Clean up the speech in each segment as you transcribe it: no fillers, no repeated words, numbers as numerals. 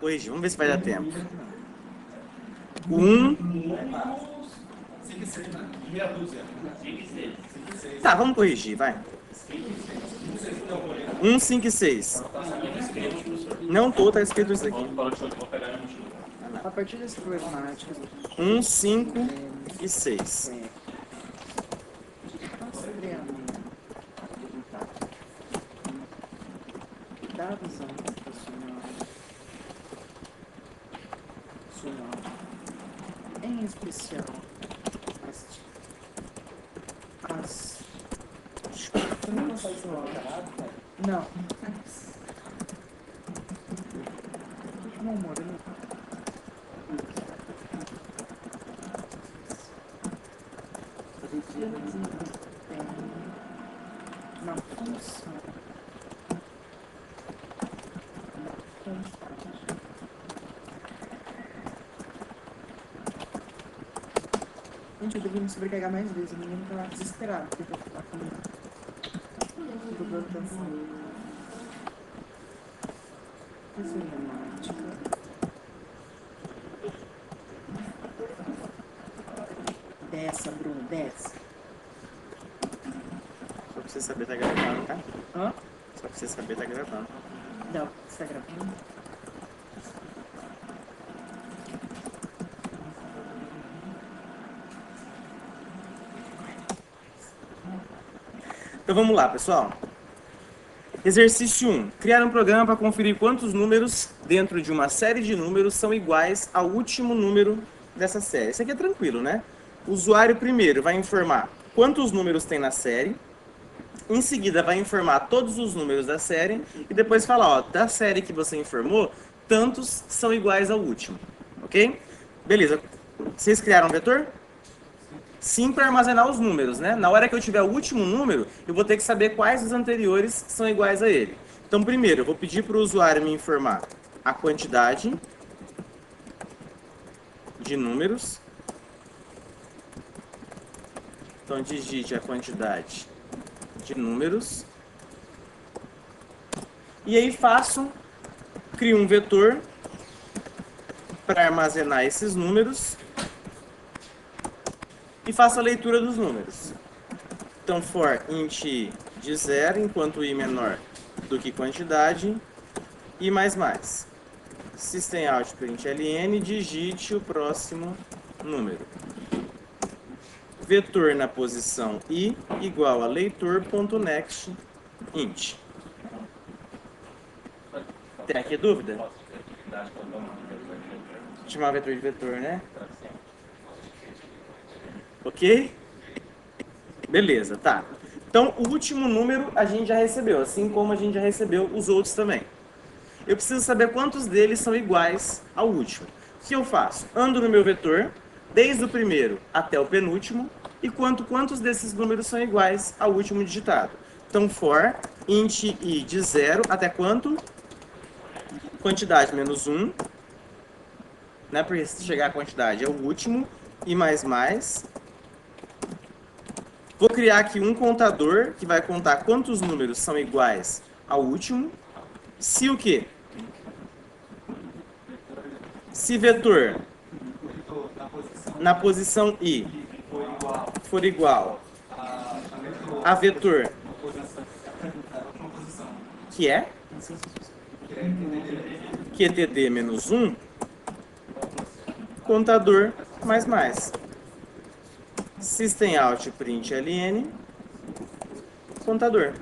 corrigir. Vamos ver se vai dar tempo. 1. Tá, vamos corrigir, vai. 1, 5 e 6. Não tô, tá escrito isso aqui. A partir desse problemático. 1, 5 e 6. Da visão profissional, em especial as não consegue ser não. Meu amor, uma função. Gente, eu deveria me sobrecarregar mais vezes. O menino tá desesperado porque eu tô lá comigo. Eu tô dando atenção. Isso é romântica. Desce, Bruno, desce. Só pra você saber, tá gravando, tá? Hã? Só pra você saber, tá gravando. Não, você tá gravando? Então vamos lá, pessoal. Exercício 1. Criar um programa para conferir quantos números dentro de uma série de números são iguais ao último número dessa série. Isso aqui é tranquilo, né? O usuário primeiro vai informar quantos números tem na série. Em seguida vai informar todos os números da série. E depois falar, ó, da série que você informou, tantos são iguais ao último. Ok? Beleza. Vocês criaram um vetor? Sim, para armazenar os números, né? Na hora que eu tiver o último número, eu vou ter que saber quais dos anteriores são iguais a ele. Então, primeiro, eu vou pedir para o usuário me informar a quantidade de números. Então, digite a quantidade de números. E aí crio um vetor para armazenar esses números. E faço a leitura dos números. Então, for int i de 0, enquanto i menor do que quantidade, i mais mais. Systemout.println, digite o próximo número. Vetor na posição i igual a leitor.next int. Tem aqui dúvida? Chamar vetor de vetor, né? Ok? Beleza, tá. Então, o último número a gente já recebeu, assim como a gente já recebeu os outros também. Eu preciso saber quantos deles são iguais ao último. O que eu faço? Ando no meu vetor, desde o primeiro até o penúltimo, e quantos desses números são iguais ao último digitado. Então, for int i de 0 até quanto? Quantidade menos 1. Né? Porque se chegar a quantidade é o último. I mais mais. Vou criar aqui um contador que vai contar quantos números são iguais ao último. Se o quê? Se vetor na posição i for igual a vetor que é QTD menos 1, contador mais mais. Systemout.println, contador.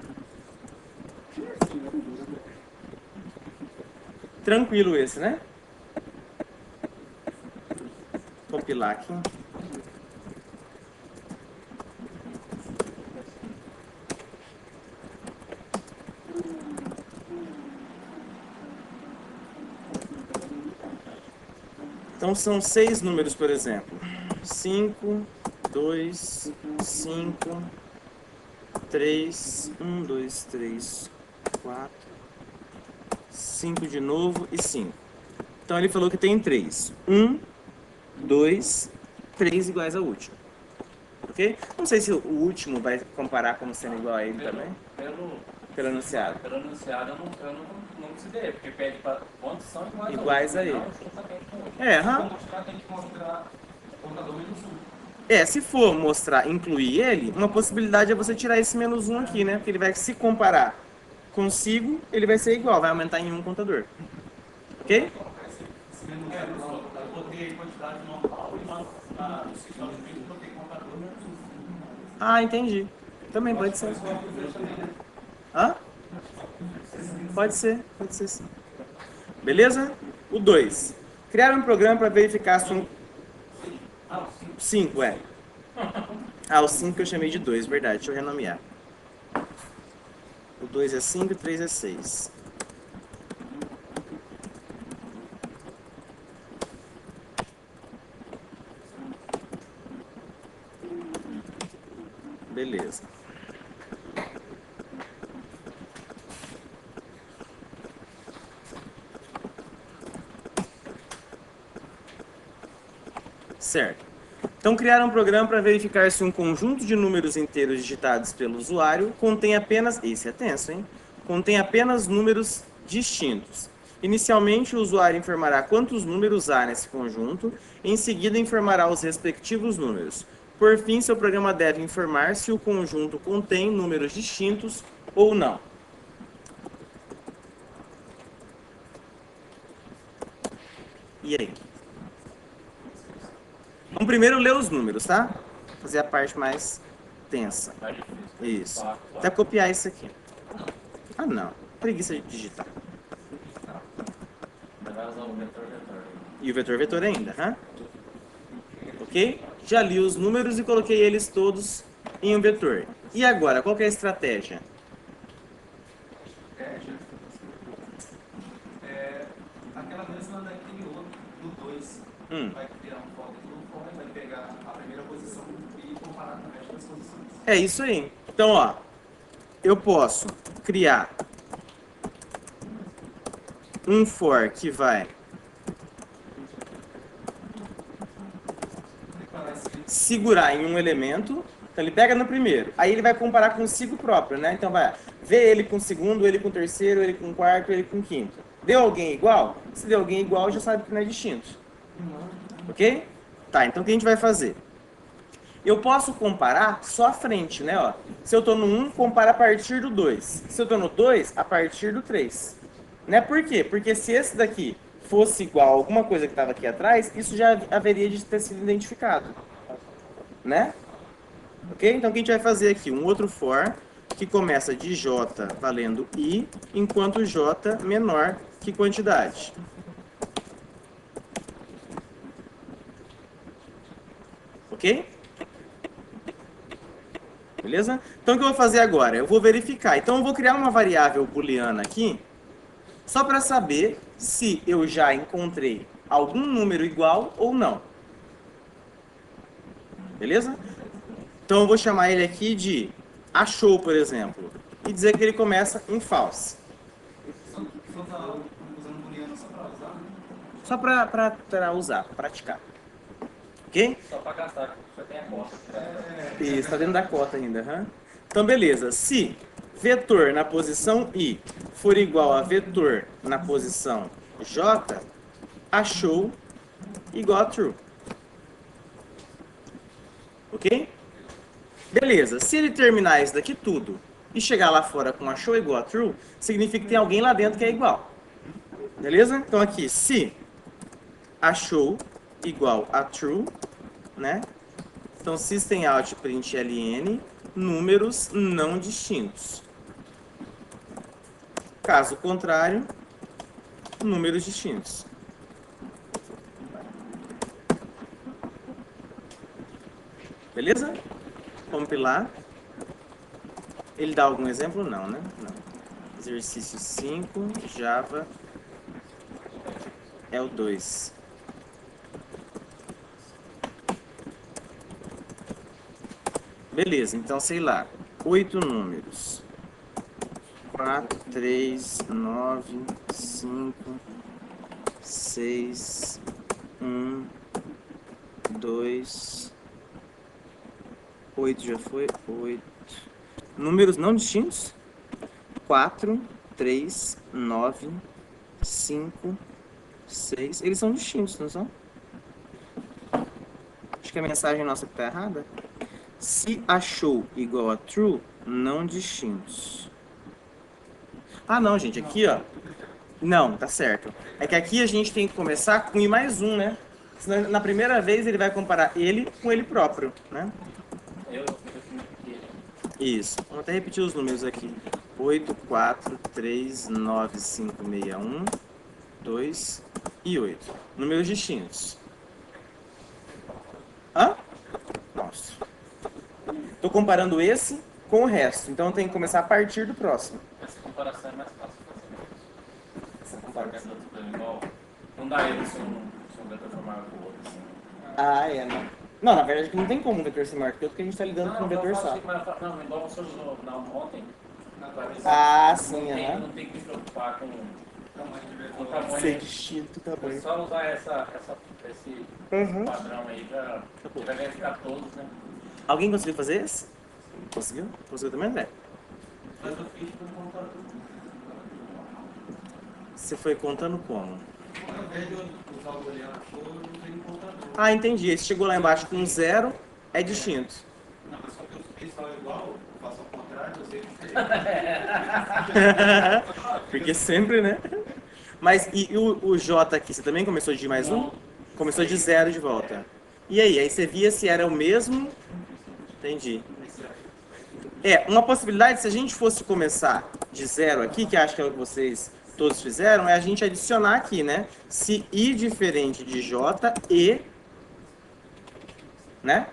Tranquilo esse, né? Compilar aqui. Então são 6 números, por exemplo. 5, 2, 5, 3, 1, 2, 3, 4, 5 de novo e 5. Então ele falou que tem 3. 1, 2, 3 iguais ao último. Ok? Não sei se o último vai comparar como sendo igual a ele também. pelo enunciado. Pelo enunciado eu não considerei, porque pede para quantos são Iguais a ele. Não, justamente com outro. É, Se for mostrar, tem que mostrar o contador menos 1. se for mostrar, incluir ele, uma possibilidade é você tirar esse menos 1 aqui, né? Porque ele vai se comparar consigo, ele vai ser igual, vai aumentar em um contador. Ok? Se menos 1, eu botei quantidade normal e no sistema de vídeo eu botei contador menos 1. Ah, entendi. Também pode ser. Hã? Pode ser sim. Beleza? O 2. Criar um programa para verificar se um... 5, é. Ah, o 5 eu chamei de 2, verdade. Deixa eu renomear. O 2 é 5 e o 3 é 6. Beleza. Certo. Então, criar um programa para verificar se um conjunto de números inteiros digitados pelo usuário contém apenas... Esse é tenso, hein? Contém apenas números distintos. Inicialmente, o usuário informará quantos números há nesse conjunto, em seguida informará os respectivos números. Por fim, seu programa deve informar se o conjunto contém números distintos ou não. E aí? Vamos primeiro ler os números, tá? Fazer a parte mais tensa. Mais difícil. Isso. Até copiar isso aqui. Ah, não. Preguiça de digitar. Vai usar o vetor. E o vetor ainda, hã? Ok? Já li os números e coloquei eles todos em um vetor. E agora, qual que é a estratégia? Aquela mesma daquele outro, do 2, vai criar um for e vai pegar a primeira posição e comparar com o resto das posições. É isso aí. Então, ó, eu posso criar um for que vai segurar em um elemento. Então ele pega no primeiro, aí ele vai comparar consigo próprio, né? Então vai ver ele com o segundo, ele com o terceiro, ele com o quarto, ele com o quinto. Deu alguém igual? Se deu alguém igual, já sabe que não é distinto. Ok? Tá, então o que a gente vai fazer? Eu posso comparar só a frente, né? Ó, se eu tô no 1, compara a partir do 2. Se eu tô no 2, a partir do 3. Né? Por quê? Porque se esse daqui fosse igual a alguma coisa que estava aqui atrás, isso já haveria de ter sido identificado. Né? Ok? Então o que a gente vai fazer aqui? Um outro for que começa de J valendo I, enquanto J menor que quantidade. Ok? Beleza? Então o que eu vou fazer agora? Eu vou verificar. Então eu vou criar uma variável booleana aqui, só para saber se eu já encontrei algum número igual ou não. Beleza? Então eu vou chamar ele aqui de achou, por exemplo, e dizer que ele começa em false. Só tá usando booleano só para usar? Só para usar, para praticar. Ok? Só para gastar, só tem a cota. Isso, está dentro da cota ainda. Uhum. Então, beleza. Se vetor na posição I for igual a vetor na posição J, achou igual a true. Ok? Beleza. Se ele terminar isso daqui tudo e chegar lá fora com achou igual a true, significa que tem alguém lá dentro que é igual. Beleza? Então aqui, se achou igual a true, né? Então, systemout.println, números não distintos. Caso contrário, números distintos. Beleza? Compilar. Ele dá algum exemplo? Não, né? Não. Exercício 5, Java é o 2. Beleza, então sei lá, 8 números. 4, 3, 9, 5, 6, 1, 2, 8 já foi, 8. Números não distintos? 4, 3, 9, 5, 6. Eles são distintos, não são? Acho que a mensagem nossa que tá errada. Se achou igual a true, não distintos. Ah, não, gente. Aqui, ó. Não, tá certo. É que aqui a gente tem que começar com i mais 1, né? Senão, na primeira vez ele vai comparar ele com ele próprio, né? Isso. Vamos até repetir os números aqui. 8, 4, 3, 9, 5, 6, 1, 2 e 8. Números distintos. Hã? Nossa. Estou comparando esse com o resto. Então tem que começar a partir do próximo. Essa comparação é mais fácil de fazer. Essa comparação é tudo igual. Não dá ele se um vetor for maior que o outro. Assim. Ah, é, não. Não, na verdade não tem como um vetor ser maior que o outro, porque a gente está lidando com um vetor só. Não, igual você usou ontem. Ah, sim, aham. aham. Não tem que se preocupar com o tamanho. Ser distinto, tá bom. É só usar esse padrão aí pra verificar todos, né? Alguém conseguiu fazer esse? Conseguiu? Conseguiu também, André? Mas eu fiz por conta Você foi contando como? ao invés de eu usar o booleano, eu usei um contador. Ah, entendi. Esse chegou lá embaixo com 0, é distinto. Não, mas só que eu fiz só igual, eu faço ao contrário, eu sei diferente. Porque sempre, né? Mas e o J aqui, você também começou de mais um? Começou de 0 de volta. E aí? Aí você via se era o mesmo? Entendi. É, uma possibilidade, se a gente fosse começar de 0 aqui, que acho que é o que vocês todos fizeram, é a gente adicionar aqui, né? Se I diferente de J e... né?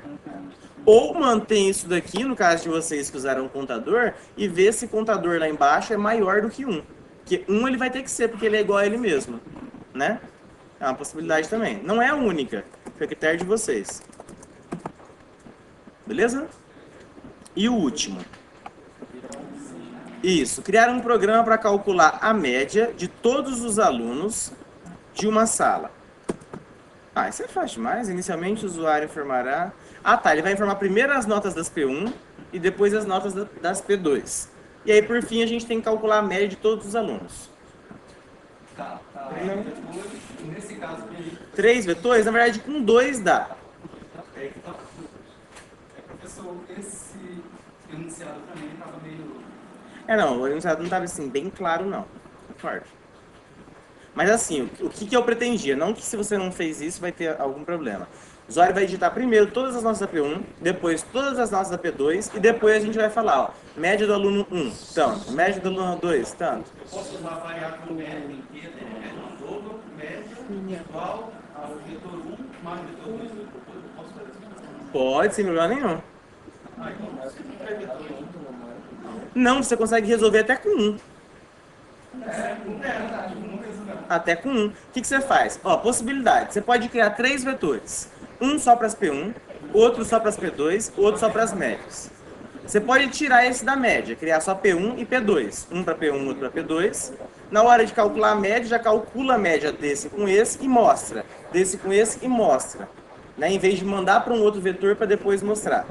Ou mantém isso daqui, no caso de vocês que usaram o contador, e ver se o contador lá embaixo é maior do que 1. Porque 1 ele vai ter que ser, porque ele é igual a ele mesmo. Né? É uma possibilidade também. Não é a única. Foi a critério de vocês. Beleza? E o último. Isso. Criar um programa para calcular a média de todos os alunos de uma sala. Ah, isso é fácil demais. Inicialmente o usuário informará... Ah, tá. Ele vai informar primeiro as notas das P1 e depois as notas das P2. E aí, por fim, a gente tem que calcular a média de todos os alunos. Tá. Não. Nesse caso aqui, 3 vetores? Na verdade, com 2 dá. é que tá. Professor, esse enunciado pra mim tava meio. Não, o enunciado não estava assim, bem claro, não. Forte. Mas assim, o que eu pretendia? Não que se você não fez isso vai ter algum problema. O usuário vai digitar primeiro todas as notas da P1, depois todas as notas da P2 e depois a gente vai falar, ó, média do aluno 1, tanto, média do aluno 2, tanto. Eu posso usar a variável média inteira, média dobro, média igual ao vetor 1 mais o vetor 2. Eu posso fazer isso? Pode, sem problema nenhum. Ah, então não sei que é vetor 1. Não, você consegue resolver até com 1. Verdade, não resolveu. Até com 1. O que você faz? Ó, possibilidade. Você pode criar 3 vetores. Um só para as P1, outro só para as P2, outro só para as médias. Você pode tirar esse da média, criar só P1 e P2. Um para P1, outro para P2. Na hora de calcular a média, já calcula a média desse com esse e mostra. Desse com esse e mostra. Né? Em vez de mandar para um outro vetor para depois mostrar.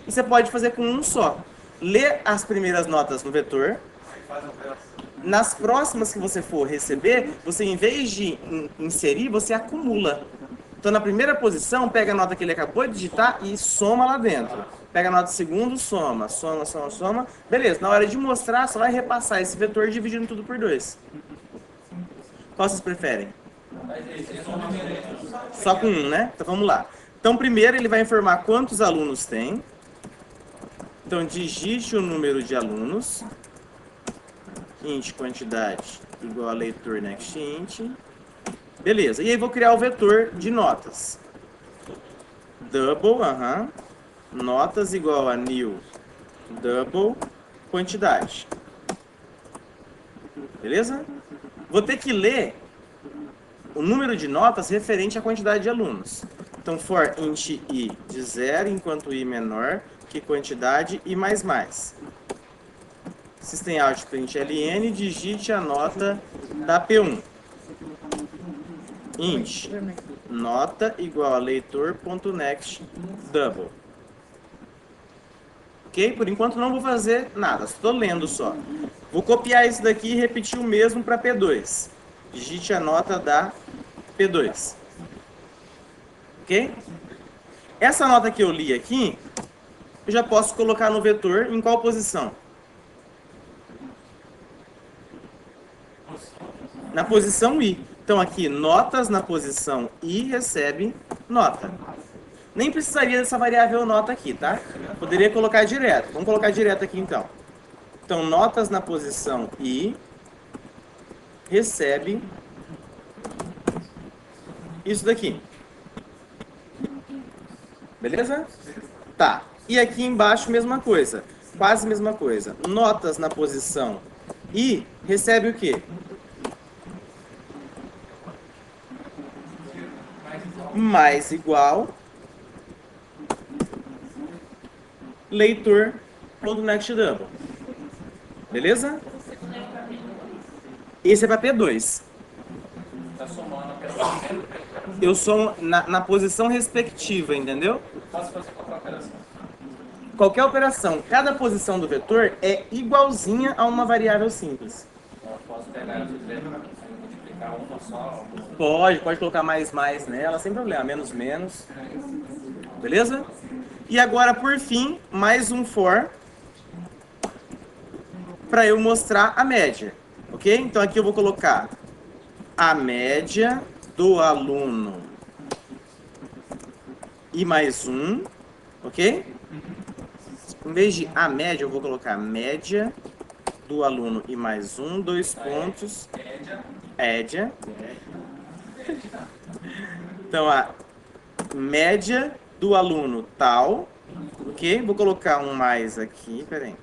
E você pode fazer com um só. Lê as primeiras notas no vetor. Nas próximas que você for receber, você em vez de inserir, você acumula. Então na primeira posição, pega a nota que ele acabou de digitar e soma lá dentro. Pega a nota do segundo, soma. Beleza, na hora de mostrar, só vai repassar esse vetor dividindo tudo por 2. Qual vocês preferem? Só com 1, né? Então vamos lá. Então primeiro ele vai informar quantos alunos tem. Então digite o número de alunos. Int quantidade igual a leitor next int. Beleza, e aí vou criar o vetor de notas. Double, notas igual a new double quantidade. Beleza? Vou ter que ler o número de notas referente à quantidade de alunos. Então for int i de 0 enquanto i menor que quantidade i mais mais. Systemout.println, digite a nota da P1. Int nota igual a leitor.next double. Ok? Por enquanto não vou fazer nada, estou lendo só. Vou copiar isso daqui e repetir o mesmo para P2. Digite a nota da P2. Ok? Essa nota que eu li aqui, eu já posso colocar no vetor em qual posição? Na posição I. Então aqui, notas na posição I recebe nota. Nem precisaria dessa variável nota aqui, tá? Poderia colocar direto. Vamos colocar direto aqui então. Então, notas na posição I recebe isso daqui. Beleza? Tá. E aqui embaixo, mesma coisa. Quase a mesma coisa. Notas na posição I recebe o quê? Mais igual leitor ponto next double. Beleza? Esse é para P2. Tá somando a P2. Eu sou na posição respectiva, entendeu? Posso fazer qualquer operação. Qualquer operação, cada posição do vetor é igualzinha a uma variável simples. Eu posso pegar essa ideia e multiplicar uma só. Pode colocar mais nela, sem problema, menos. Beleza? E agora, por fim, mais um for para eu mostrar a média. Ok? Então aqui eu vou colocar a média do aluno e mais um. Ok? Em vez de a média, eu vou colocar média do aluno e mais um, 2 pontos. Média. Então, a média do aluno tal. Ok? Vou colocar um mais aqui, peraí.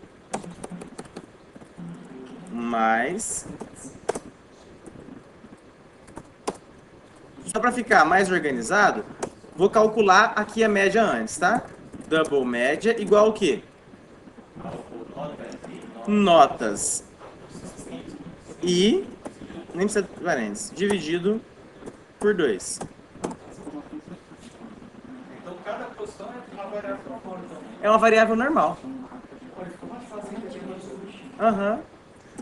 Mais. Só para ficar mais organizado, vou calcular aqui a média antes, tá? Double média igual o quê? Notas e nem precisa de parênteses, dividido por 2. Então cada posição é uma variável normal. É uma variável normal. Aham.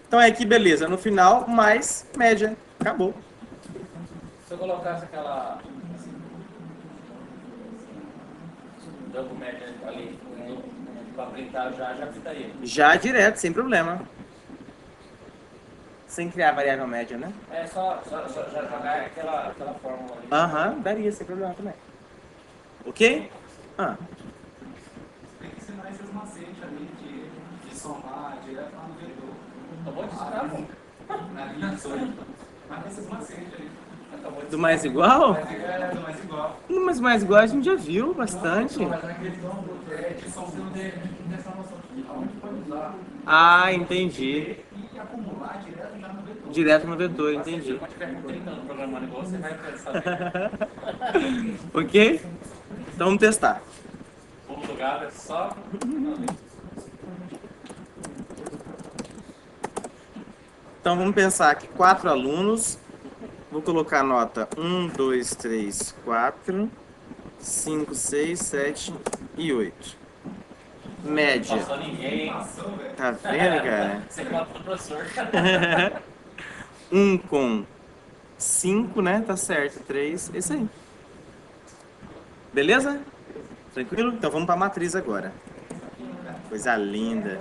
Então é aqui, beleza. No final, mais média. Acabou. Se eu colocasse aquela double média ali para printar já printaria. Já direto, sem problema. Sem criar a variável média, né? É só já jogar aquela fórmula ali. Aham, daria, sem problema também. Ok? Ah. Tem que ensinar esses macetes ali de somar direto lá no vetor. Acabou de ensinar, pô. Na linha 18. Mas esses macetes ali. Do mais igual? É, do mais igual. Mas mais igual a gente já viu bastante. Mas na questão de só você não ter essa noção de aonde pode usar. Ah, entendi. E acumular direto já no vetor. Direto no vetor, entendi. Quando tiver com 30 anos programando igual, você vai pensar. Ok? Então vamos testar. O pulo do gato é só. Então vamos pensar aqui, 4 alunos. Vou colocar nota 1, 2, 3, 4, 5, 6, 7 e 8. Média. Passou ninguém. Tá vendo, cara? Você conta pro professor. 1 com 5, né? Tá certo. 3, isso aí. Beleza? Tranquilo? Então vamos pra matriz agora. Coisa linda.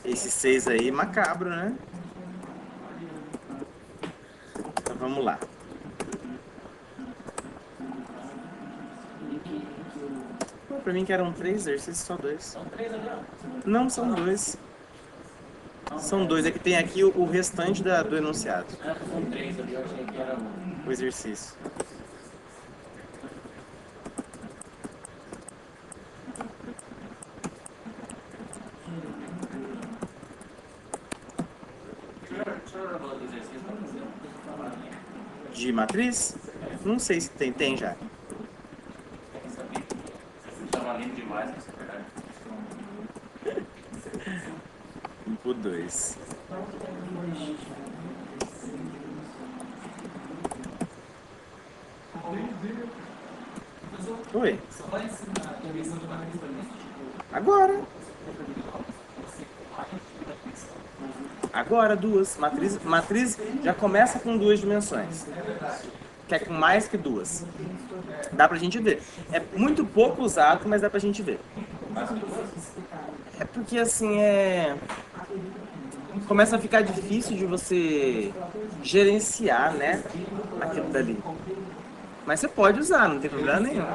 Esse 6 aí, macabro, né? Então vamos lá. Pô, pra mim que eram 3 exercícios, só 2. São 3 ali, ó. Não, são 2. São 2. É que tem aqui o restante do enunciado. Ah, são 3 ali, eu achei que era um. O exercício. Deixa eu falar do exercício pra fazer um. De matriz? Não sei se tem. Tem já. Quer saber? Você estava lindo demais, mas é verdade. Input 2. Oi. Só vai ensinar a correção de matriz também. Agora. Agora, duas. Matriz já começa com duas dimensões. Que é com mais que duas. Dá pra gente ver. É muito pouco usado, mas dá pra gente ver. É porque assim, começa a ficar difícil de você gerenciar, né, aquilo dali. Mas você pode usar, não tem problema nenhum.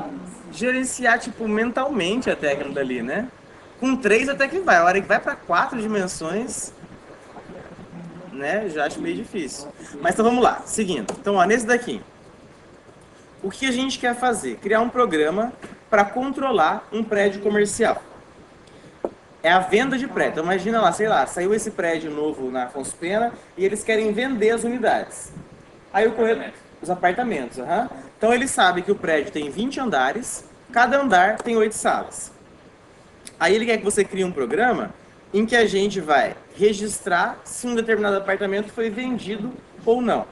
Gerenciar, tipo, mentalmente até aquilo dali, né? Com 3 até que vai. A hora que vai pra 4 dimensões, né, já acho meio difícil. Mas então vamos lá, seguindo. Então, ó, nesse daqui, o que a gente quer fazer? Criar um programa para controlar um prédio comercial. É a venda de prédio. Então, imagina lá, sei lá, saiu esse prédio novo na Afonso Pena e eles querem vender as unidades. Aí o corretor... Os apartamentos, Então ele sabe que o prédio tem 20 andares, cada andar tem 8 salas. Aí ele quer que você crie um programa em que a gente vai registrar se um determinado apartamento foi vendido ou não.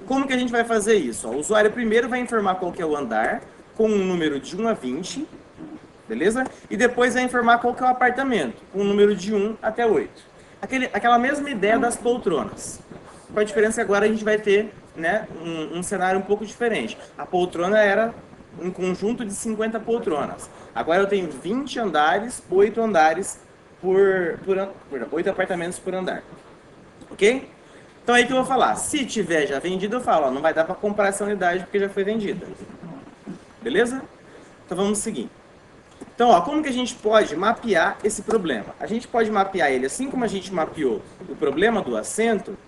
Como que a gente vai fazer isso? O usuário primeiro vai informar qual que é o andar, com um número de 1 a 20, beleza? E depois vai informar qual que é o apartamento, com um número de 1 até 8. Aquela mesma ideia das poltronas. Com a diferença que agora a gente vai ter, né, um cenário um pouco diferente. A poltrona era um conjunto de 50 poltronas. Agora eu tenho 20 andares, 8 andares por 8 apartamentos por andar. Ok? Então aí que eu vou falar. Se tiver já vendido, eu falo, ó, não vai dar para comprar essa unidade porque já foi vendida. Beleza? Então vamos seguir. Então, ó, como que a gente pode mapear esse problema? A gente pode mapear ele assim como a gente mapeou o problema do assento,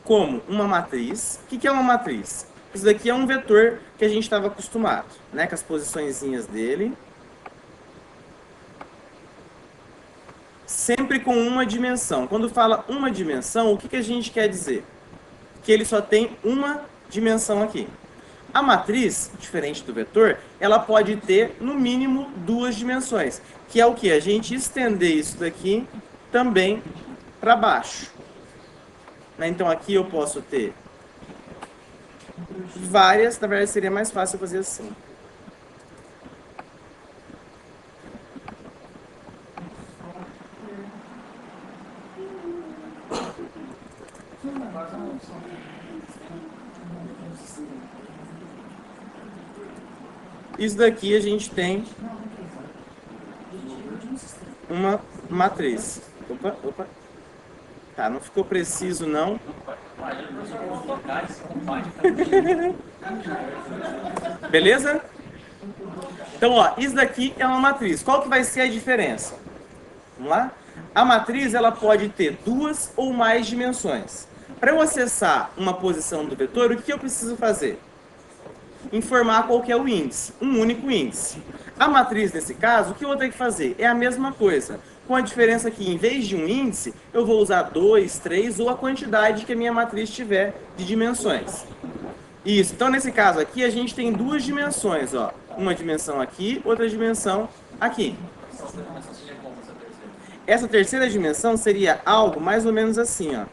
como uma matriz. O que é uma matriz? Isso daqui é um vetor que a gente estava acostumado, né? Com as posiçõezinhas dele. Sempre com uma dimensão. Quando fala uma dimensão, o que a gente quer dizer? Que ele só tem uma dimensão aqui. A matriz, diferente do vetor, ela pode ter no mínimo 2 dimensões, que é o que? A gente estender isso daqui também para baixo. Então aqui eu posso ter várias, na verdade seria mais fácil fazer assim. Isso daqui a gente tem uma matriz. Opa. Tá, não ficou preciso não. Beleza? Então, ó, isso daqui é uma matriz. Qual que vai ser a diferença? Vamos lá? A matriz, ela pode ter 2 ou mais dimensões. Para eu acessar uma posição do vetor, o que eu preciso fazer? Informar qual que é o índice, um único índice. A matriz, nesse caso, o que eu vou ter que fazer? É a mesma coisa, com a diferença que, em vez de um índice, eu vou usar 2, 3 ou a quantidade que a minha matriz tiver de dimensões. Isso, então nesse caso aqui, a gente tem 2 dimensões, ó. Uma dimensão aqui, outra dimensão aqui. Essa terceira dimensão seria algo mais ou menos assim, ó.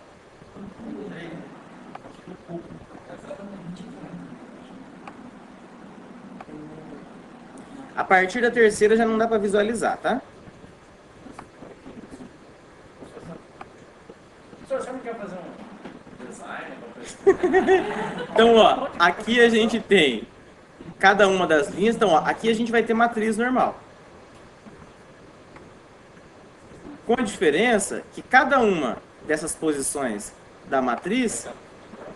A partir da terceira já não dá para visualizar, tá? Você não quer fazer um design? Então, ó, aqui a gente tem cada uma das linhas. Então, ó, aqui a gente vai ter matriz normal. Com a diferença que cada uma dessas posições da matriz,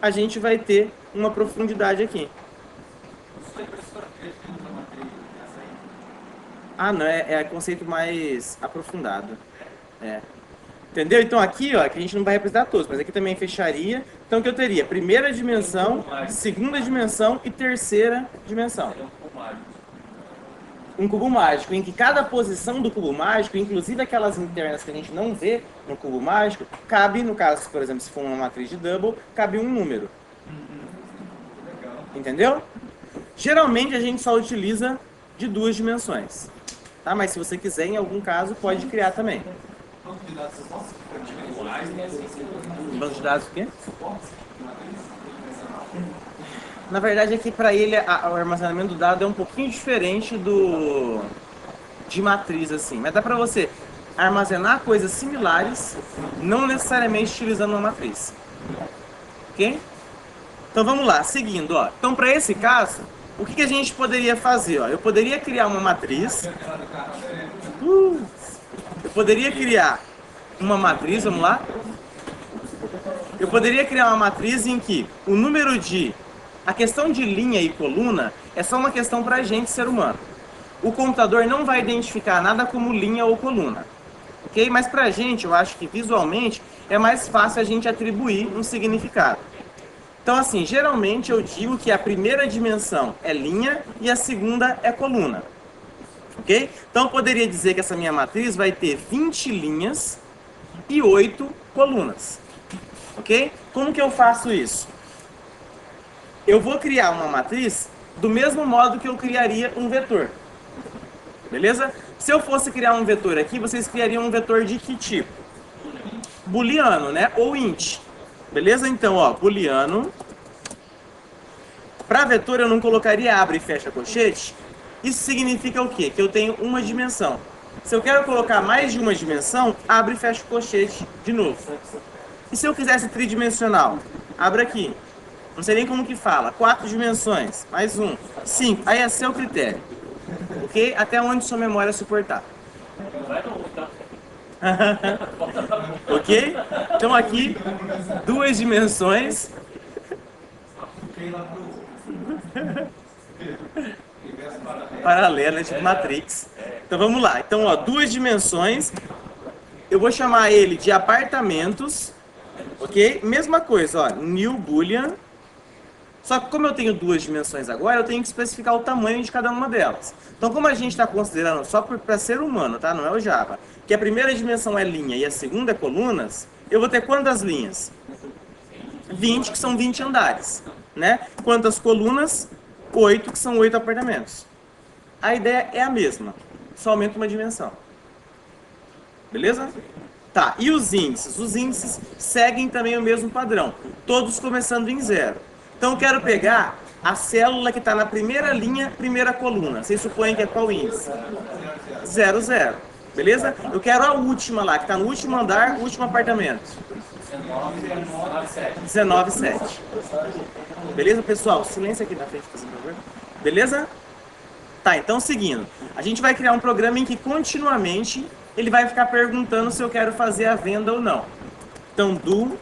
a gente vai ter uma profundidade aqui. Ah, não, é conceito mais aprofundado. Entendeu? Então aqui, ó, que a gente não vai representar todos, mas aqui também fecharia. Então que eu teria primeira dimensão, segunda dimensão e terceira dimensão. Um cubo mágico, em que cada posição do cubo mágico, inclusive aquelas internas que a gente não vê no cubo mágico, cabe, no caso, por exemplo, se for uma matriz de double, cabe um número. Entendeu? Geralmente a gente só utiliza de 2 dimensões. Tá? Mas se você quiser, em algum caso, pode criar também. Banco de dados o quê? Na verdade é que para ele o armazenamento do dado é um pouquinho diferente de matriz assim, mas dá para você armazenar coisas similares, não necessariamente utilizando uma matriz. Ok? Então vamos lá, seguindo, ó. Então para esse caso, o que a gente poderia fazer? Ó? Eu poderia criar uma matriz. Eu poderia criar uma matriz, vamos lá? Eu poderia criar uma matriz em que o número de... A questão de linha e coluna é só uma questão para a gente, ser humano. O computador não vai identificar nada como linha ou coluna. Ok? Mas para a gente, eu acho que visualmente é mais fácil a gente atribuir um significado. Então, assim, geralmente eu digo que a primeira dimensão é linha e a segunda é coluna. Ok? Então, eu poderia dizer que essa minha matriz vai ter 20 linhas e 8 colunas. Ok? Como que eu faço isso? Eu vou criar uma matriz do mesmo modo que eu criaria um vetor. Beleza? Se eu fosse criar um vetor aqui, vocês criariam um vetor de que tipo? Booleano, né? Ou int. Beleza? Então, ó, booleano. Para vetor eu não colocaria abre e fecha colchete. Isso significa o quê? Que eu tenho uma dimensão. Se eu quero colocar mais de uma dimensão, abre e fecha o colchete de novo. E se eu quisesse tridimensional? Abre aqui. Não sei nem como que fala. 4 dimensões. Mais 1. 5. Aí é seu critério. Ok? Até onde sua memória suportar. Ok? Então aqui, 2 dimensões. Paralela, tipo Matrix. Então vamos lá. Então, ó, 2 dimensões. Eu vou chamar ele de apartamentos. Ok? Mesma coisa, ó. New Boolean. Só que como eu tenho 2 dimensões agora, eu tenho que especificar o tamanho de cada uma delas. Então, como a gente está considerando só para ser humano, tá? Não é o Java, que a primeira dimensão é linha e a segunda é colunas, eu vou ter quantas linhas? 20, que são 20 andares, né? Quantas colunas? 8, que são 8 apartamentos. A ideia é a mesma, só aumenta uma dimensão. Beleza? Tá, e os índices? Os índices seguem também o mesmo padrão, todos começando em 0. Então eu quero pegar a célula que está na primeira linha, primeira coluna. Vocês supõem que é qual índice? 0, 0. Beleza? Eu quero a última lá, que está no último andar, último apartamento. 19, 7. Beleza, pessoal? Silêncio aqui na frente, por favor. Beleza? Tá, então seguindo. A gente vai criar um programa em que continuamente ele vai ficar perguntando se eu quero fazer a venda ou não. Então, do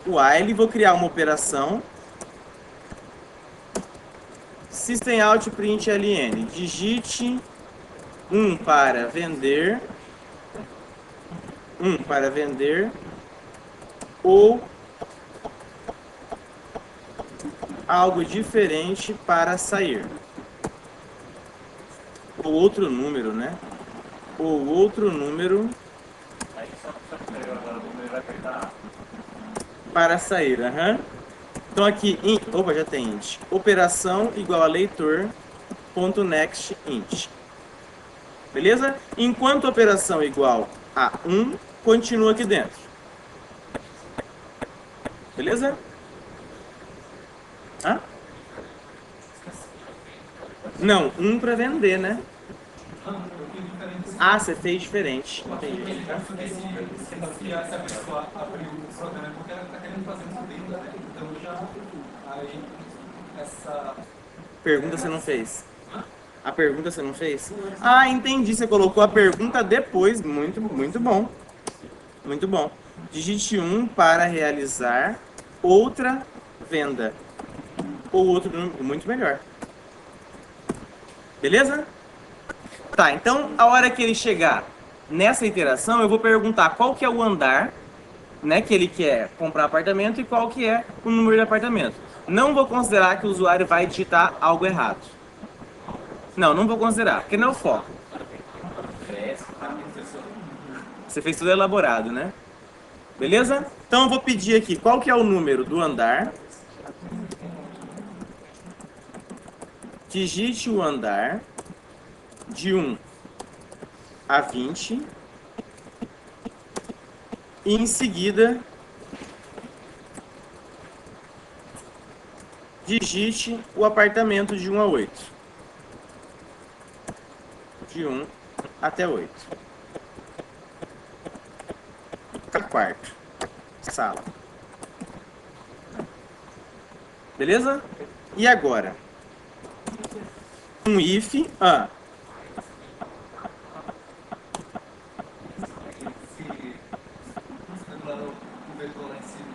while, vou criar uma operação system out print ln, digite 1 para vender, 1 para vender, ou algo diferente para sair, ou outro número, né? Ou outro número para sair, Então aqui, opa, já tem int. Operação igual a leitor.next int. Beleza? Enquanto operação igual a 1, continua aqui dentro. Beleza? Hã? Não, 1 para vender, né? Ah, você fez diferente. Entendi. Se essa pessoa abriu o programa porque ela está querendo fazer uma venda, né? Então já aí essa Pergunta você não fez. A pergunta você não fez? Ah, entendi. Você colocou a pergunta depois. Muito, muito bom. Muito bom. Digite 1 para realizar outra venda. Ou outro número. Muito melhor. Beleza? Tá, então a hora que ele chegar nessa iteração, eu vou perguntar qual que é o andar, né, que ele quer comprar apartamento e qual que é o número de apartamento. Não vou considerar que o usuário vai digitar algo errado. Não, não vou considerar, porque não é o foco. Você fez tudo elaborado, né? Beleza? Então eu vou pedir aqui qual que é o número do andar. Digite o andar de 1 a 20 e em seguida digite o apartamento de 1 a 8. de 1 até 8. Quarto. Sala. Beleza? E agora? Um if.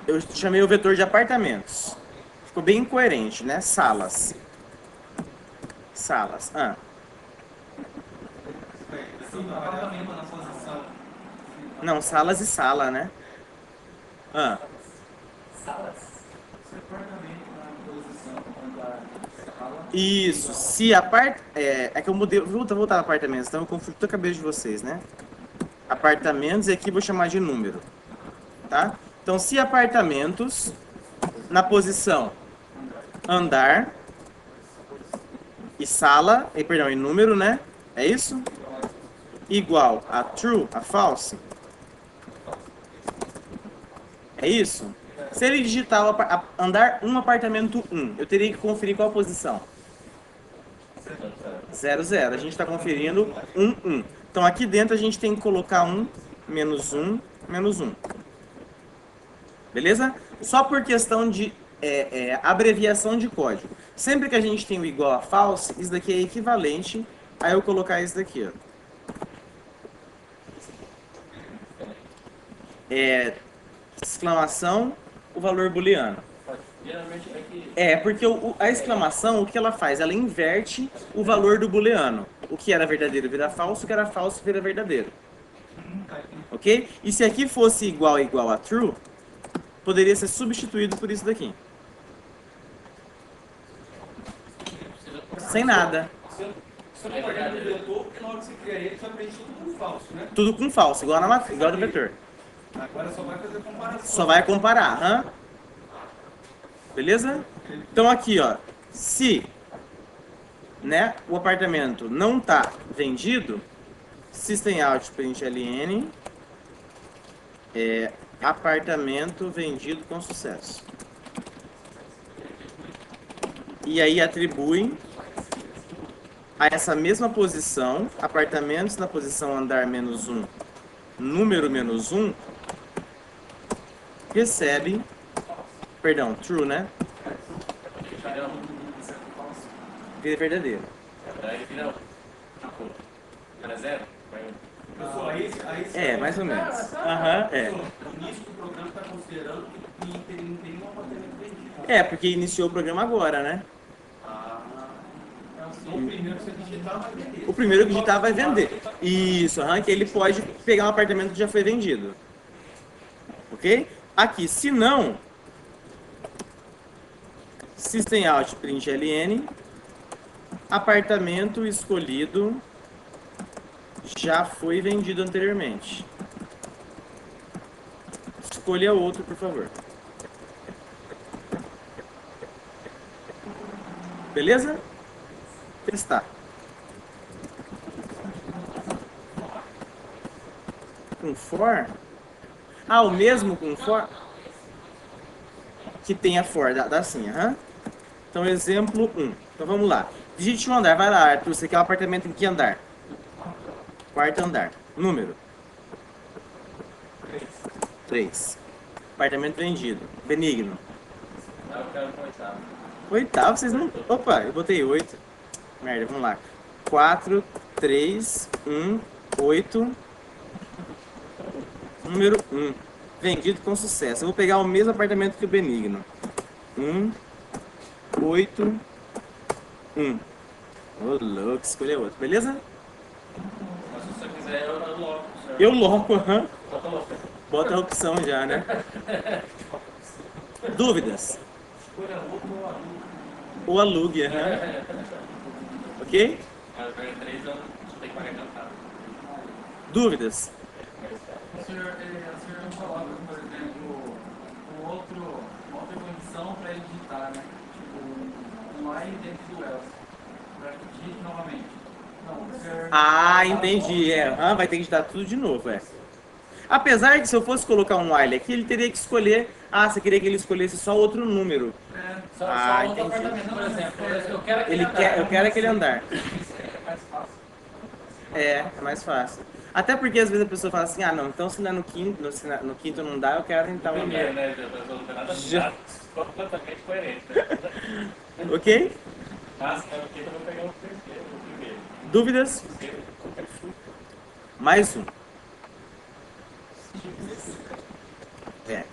Eu chamei o vetor de apartamentos. Ficou bem incoerente, né? Salas. Salas. Apartamento na posição. Não, salas e sala, né? Apartamento na posição. Andar. Sala. Isso. Se é que eu mudei. Vou voltar a apartamentos, então eu confundo toda a cabeça de vocês, né? Apartamentos e aqui vou chamar de número. Tá? Então, se apartamentos na posição andar e sala, e número, né? É isso? Igual a true, a false. É isso? Se ele digitar andar apartamento 1, eu teria que conferir qual a posição? 0, 0. A gente está conferindo 1, 1. Então aqui dentro a gente tem que colocar 1, menos 1, menos 1. Beleza? Só por questão de abreviação de código. Sempre que a gente tem o igual a false, isso daqui é equivalente a eu colocar isso daqui, ó. Exclamação, o valor booleano. Geralmente é que Porque a exclamação, o que ela faz? Ela inverte o valor do booleano. O que era verdadeiro vira falso, o que era falso vira verdadeiro. Ok? E se aqui fosse igual a true, poderia ser substituído por isso daqui. Sem nada. Só que na verdade do vetor, porque na hora que você cria ele, você vai preencher tudo com falso, né? Tudo com falso, igual no vetor. Agora só vai fazer comparação. Só vai comparar. Beleza? Então aqui, ó, se, né, o apartamento não está vendido, systemout.println apartamento vendido com sucesso. E aí atribui a essa mesma posição, apartamentos na posição andar menos 1, número menos 1, recebe, true, né? Vira verdadeiro. daí vira era 0? Pessoal, Mais ou menos. O início do programa está considerando que não tem nenhum apartamento vendido. Porque iniciou o programa agora, né? Então o primeiro que você digitar vai vender. O primeiro que digitar vai vender. Isso, que ele pode pegar um apartamento que já foi vendido. Ok? Aqui, se não, systemout.println apartamento escolhido já foi vendido anteriormente. Escolha outro, por favor. Beleza? Testar. Com for? O mesmo com for? Que tem a for, dá assim, Então, exemplo 1. Então, vamos lá. Digite um andar. Vai lá, Arthur. Você quer um apartamento em que andar? Quarto andar. Número? 3. Apartamento vendido. Benigno. Eu quero com oitavo. Oitavo, vocês não... Opa, eu botei 8. Merda, vamos lá. 4, 3, 1, 8. Número 1. Vendido com sucesso. Eu vou pegar o mesmo apartamento que o Benigno. 1, 8, 1. Ô, louco, escolheu outro. Beleza? Mas se você quiser, eu logo. Eu loco, Bota logo. Bota a opção já, né? Dúvidas? Escolha outro Ou alugue, Ok? Mas pega 3 anos, você tem que pagar cantado. Dúvidas? O senhor não coloca, por exemplo, uma outra condição para ele digitar, né? Tipo, um line dentro do else. Para que digite novamente. Não, o senhor... Entendi. Vai ter que digitar tudo de novo, Apesar de, se eu fosse colocar um while aqui, ele teria que escolher... você queria que ele escolhesse só outro número. Só outro entendi. apartamento, por exemplo. Eu quero aquele Eu andar. quero aquele andar. Mais fácil. É mais fácil. Até porque às vezes a pessoa fala assim, ah não, então se não é no quinto, se no quinto não dá, eu quero então o Primeiro, andar. né? Já não tem nada Já. completamente coerente. Né? Ok? Mas no quinto eu vou pegar o terceiro, o primeiro. Dúvidas? Mais um. É.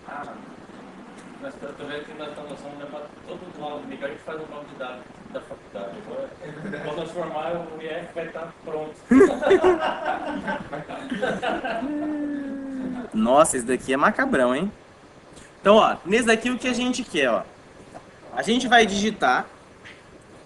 Ah, mas eu tô vendo que nós estamos usando, né, para todo nome, a gente faz o nome de dados da faculdade. Agora, quando nós formar, o IF vai estar pronto. Nossa, esse daqui é macabrão, hein? Então, ó, nesse daqui o que a gente quer, ó. A gente vai digitar.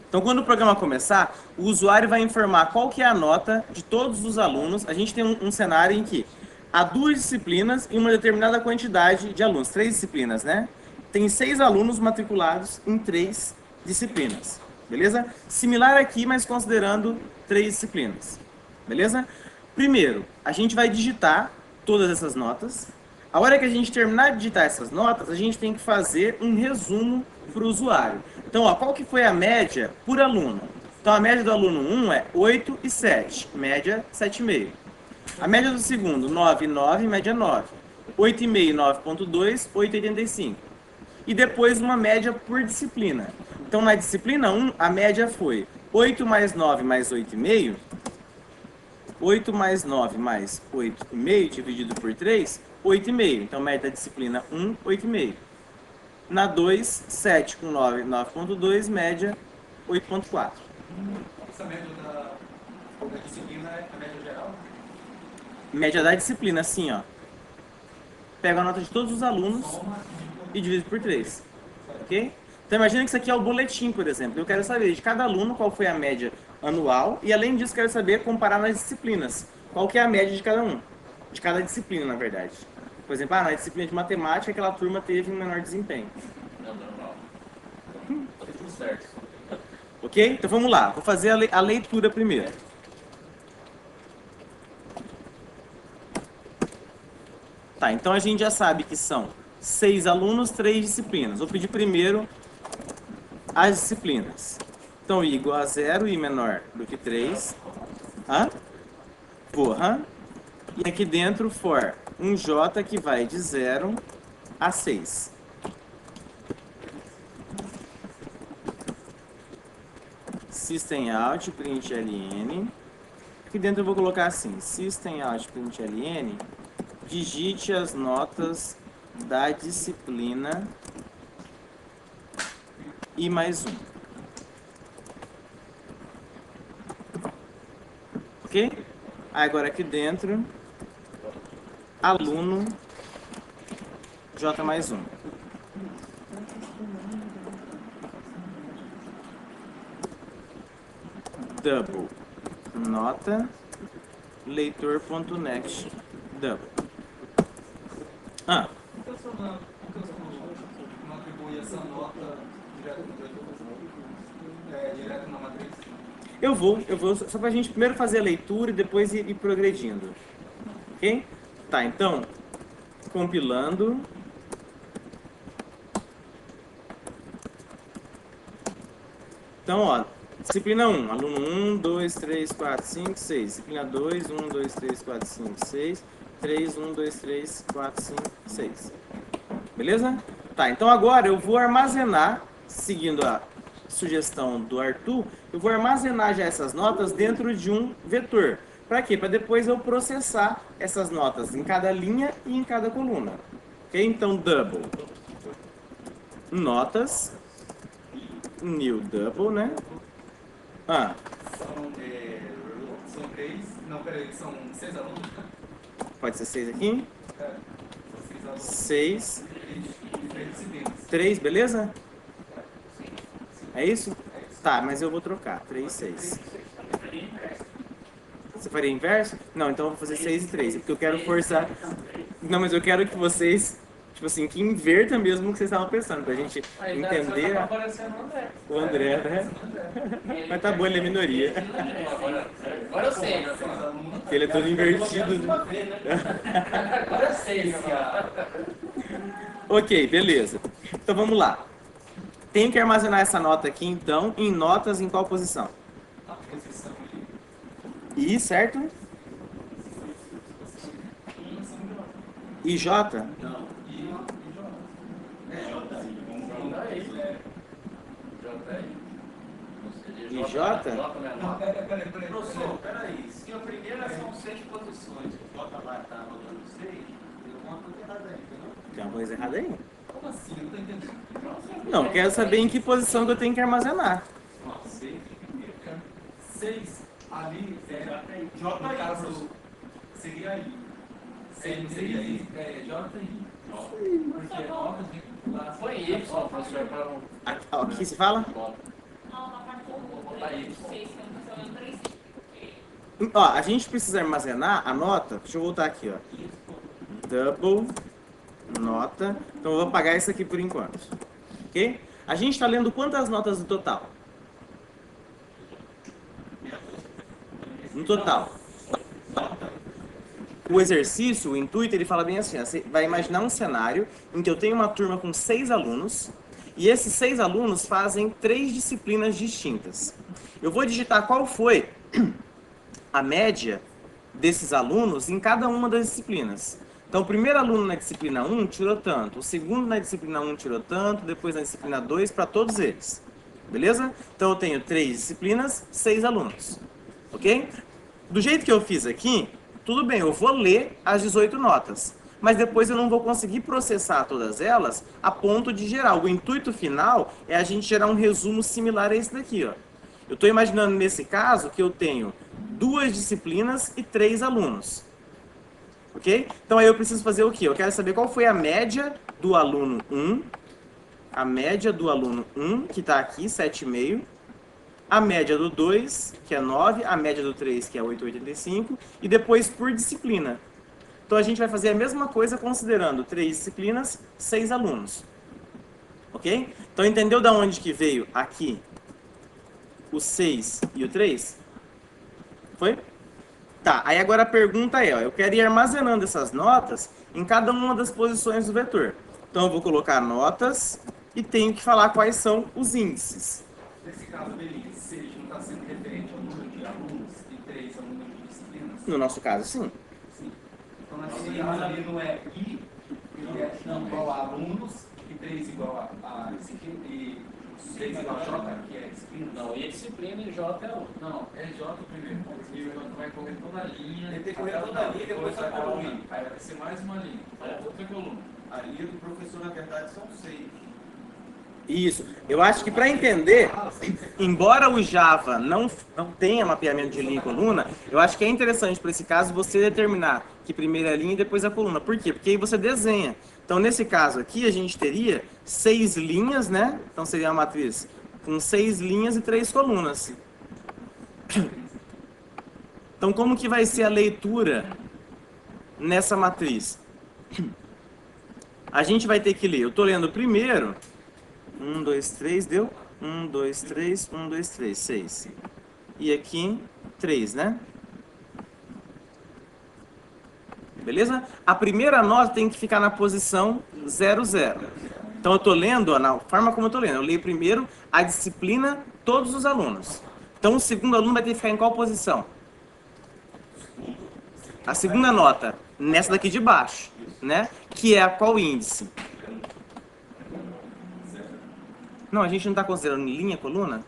Então, quando o programa começar, o usuário vai informar qual que é a nota de todos os alunos. A gente tem um cenário em que há 2 disciplinas e uma determinada quantidade de alunos. 3 disciplinas, né? Tem 6 alunos matriculados em 3 disciplinas. Beleza? Similar aqui, mas considerando 3 disciplinas. Beleza? Primeiro, a gente vai digitar todas essas notas. A hora que a gente terminar de digitar essas notas, a gente tem que fazer um resumo para o usuário. Então, ó, qual que foi a média por aluno? Então, a média do aluno 1 é 8 e 7, média 7,5. A média do segundo, 9 e 9, média 9. 8,5, 9,2, 8,85. E depois uma média por disciplina. Então, na disciplina 1, a média foi 8 mais 9 mais 8,5. 8 mais 9 mais 8,5 dividido por 3, 8,5. Então, média da disciplina 1, 8,5. Na 2, 7 com 9, 9,2, média 8,4. Essa média da disciplina é a média geral? Média da disciplina, assim, ó. Pega a nota de todos os alunos e divide por 3. Ok? Então, imagina que isso aqui é o boletim, por exemplo. Eu quero saber de cada aluno qual foi a média anual e, além disso, quero saber comparar nas disciplinas. Qual que é a média de cada um? De cada disciplina, na verdade. Por exemplo, na disciplina de matemática, aquela turma teve um menor desempenho. Não, normal. Tá tudo certo. Ok? Então, vamos lá. Vou fazer a leitura primeiro. Tá, então a gente já sabe que são 6 alunos, 3 disciplinas. Vou pedir primeiro as disciplinas. Então, I igual a 0 e menor do que 3. Hã? Porra. E aqui dentro for um J que vai de 0 a 6. System out, print ln. Aqui dentro eu vou colocar assim, System out, print ln. Digite as notas da disciplina e mais um. Ok? Agora aqui dentro, aluno J mais um. Double nota leitor.next double. Por que eu não atribui essa nota direto no leitor? Direto na matriz? Eu vou, só pra gente primeiro fazer a leitura e depois ir progredindo. Ok? Tá, então, compilando. Então, ó, disciplina 1, aluno 1, 2, 3, 4, 5, 6. Disciplina 2, 1, 2, 3, 4, 5, 6. 3, 1, 2, 3, 4, 5, 6. Beleza? Tá, então agora eu vou armazenar, seguindo a sugestão do Arthur, eu vou armazenar já essas notas dentro de um vetor. Para quê? Para depois eu processar essas notas em cada linha e em cada coluna. Ok? Então, double. Notas. New double, né? São 3. Não, peraí, são 6 alunos. Pode ser 6 aqui. São 6 alunos. 6. E 3 disciplinas. 3, beleza? É isso? Tá, mas eu vou trocar. 3, 6. Você faria inverso? Não, então eu vou fazer 6 e 3. Porque eu quero forçar. Não, mas eu quero que vocês, tipo assim, que inverta mesmo o que vocês estavam pensando. Pra gente entender o André, né? Mas tá bom, ele é minoria. Agora eu sei. Porque ele é todo invertido. Agora eu sei, Ok, beleza. Então vamos lá. Tenho que armazenar essa nota aqui, então, em notas em qual posição? Na I, certo? I, J? Não, I e J. É, J. I, J? Não, peraí. Professor, peraí. Se a primeira são 6 posições, o J vai estar anotando 6, tem alguma coisa errada aí, entendeu? Tem uma coisa errada aí? Como assim? Eu não tô entendendo. Não, quero saber em que posição que eu tenho que armazenar. Não, 6 6 ali é J aí, seria aí. 6 não seria aí. É, J e I. Porque notas vincular. Foi Y, professor, para um. Aqui se fala? Não, na parte do 6, que eu não estou olhando 3. Ó, a gente precisa armazenar a nota. Deixa eu voltar aqui, ó. Double nota. Então eu vou apagar isso aqui por enquanto. Ok? A gente está lendo quantas notas no total? No total. O exercício, o intuito, ele fala bem assim, ó, você vai imaginar um cenário em que eu tenho uma turma com 6 alunos e esses 6 alunos fazem 3 disciplinas distintas. Eu vou digitar qual foi a média desses alunos em cada uma das disciplinas. Então, o primeiro aluno na disciplina 1 tirou tanto, o segundo na disciplina 1 tirou tanto, depois na disciplina 2, para todos eles. Beleza? Então, eu tenho 3 disciplinas, 6 alunos. Ok? Do jeito que eu fiz aqui, tudo bem, eu vou ler as 18 notas. Mas depois eu não vou conseguir processar todas elas a ponto de gerar. O intuito final é a gente gerar um resumo similar a esse daqui, ó. Eu estou imaginando nesse caso que eu tenho 2 disciplinas e 3 alunos. Ok? Então aí eu preciso fazer o quê? Eu quero saber qual foi a média do aluno 1. A média do aluno 1, que está aqui, 7,5. A média do 2, que é 9. A média do 3, que é 8,85. E depois por disciplina. Então a gente vai fazer a mesma coisa considerando 3 disciplinas, 6 alunos. Ok? Então entendeu de onde que veio aqui o 6 e o 3? Foi? Tá, aí agora a pergunta é, ó, eu quero ir armazenando essas notas em cada uma das posições do vetor. Então eu vou colocar notas e tenho que falar quais são os índices. Nesse caso, beleza, 6 não está sendo referente ao número de alunos e 3 ao número de disciplinas? No nosso caso, sim. Sim. Então, naquele caso ali não é I, ele é igual a alunos, e 3 igual a disciplina, e 6 igual a J, que é disciplina? Não, e disciplina e J é 1. Não, é J primeiro. E o J vai correr toda a linha. Ele tem que correr toda a linha e depois vai para o I. Aí vai ser mais uma linha. Outra coluna. A linha do professor, na verdade, são 6. Isso. Eu acho que para entender, embora o Java não tenha mapeamento de linha e coluna, eu acho que é interessante para esse caso você determinar que primeiro é a linha e depois a coluna. Por quê? Porque aí você desenha. Então, nesse caso aqui, a gente teria 6 linhas, né? Então, seria uma matriz com 6 linhas e 3 colunas. Então, como que vai ser a leitura nessa matriz? A gente vai ter que ler. Eu estou lendo primeiro. 1, 2, 3, deu? 1, 2, 3, 1, 2, 3, 6. E aqui, 3, né? Beleza? A primeira nota tem que ficar na posição 0, 0. Então eu estou lendo, ó, na forma como eu estou lendo, eu leio primeiro a disciplina, todos os alunos. Então o segundo aluno vai ter que ficar em qual posição? A segunda nota, nessa daqui de baixo, né? Que é a qual índice? Não, a gente não está considerando linha, coluna?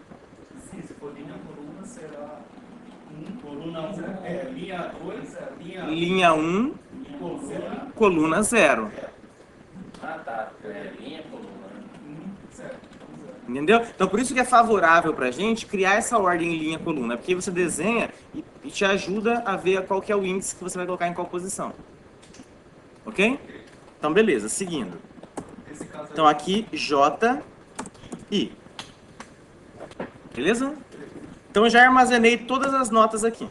Sim, se for linha, coluna será 1, coluna 1, linha 2, Linha 1, coluna coluna 0. Ah, tá. É linha, coluna. 1, 0. Entendeu? Então por isso que é favorável pra gente criar essa ordem em linha coluna, porque você desenha e te ajuda a ver qual que é o índice que você vai colocar em qual posição. Ok? Então beleza, seguindo. Nesse caso Então aqui J, I. Beleza? Então eu já armazenei todas as notas aqui.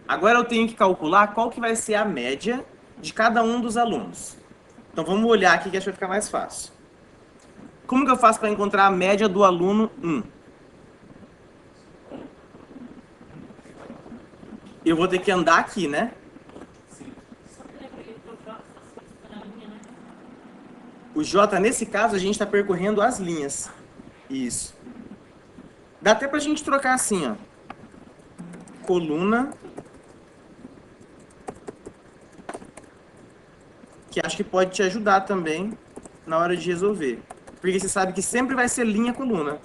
Agora eu tenho que calcular qual que vai ser a média de cada um dos alunos. Então vamos olhar aqui que acho que vai ficar mais fácil. Como que eu faço para encontrar a média do aluno 1? Eu vou ter que andar aqui, né? O J, nesse caso, a gente está percorrendo as linhas. Isso. Dá até pra gente trocar assim, ó. coluna, que acho que pode te ajudar também na hora de resolver. Porque você sabe que sempre vai ser linha coluna.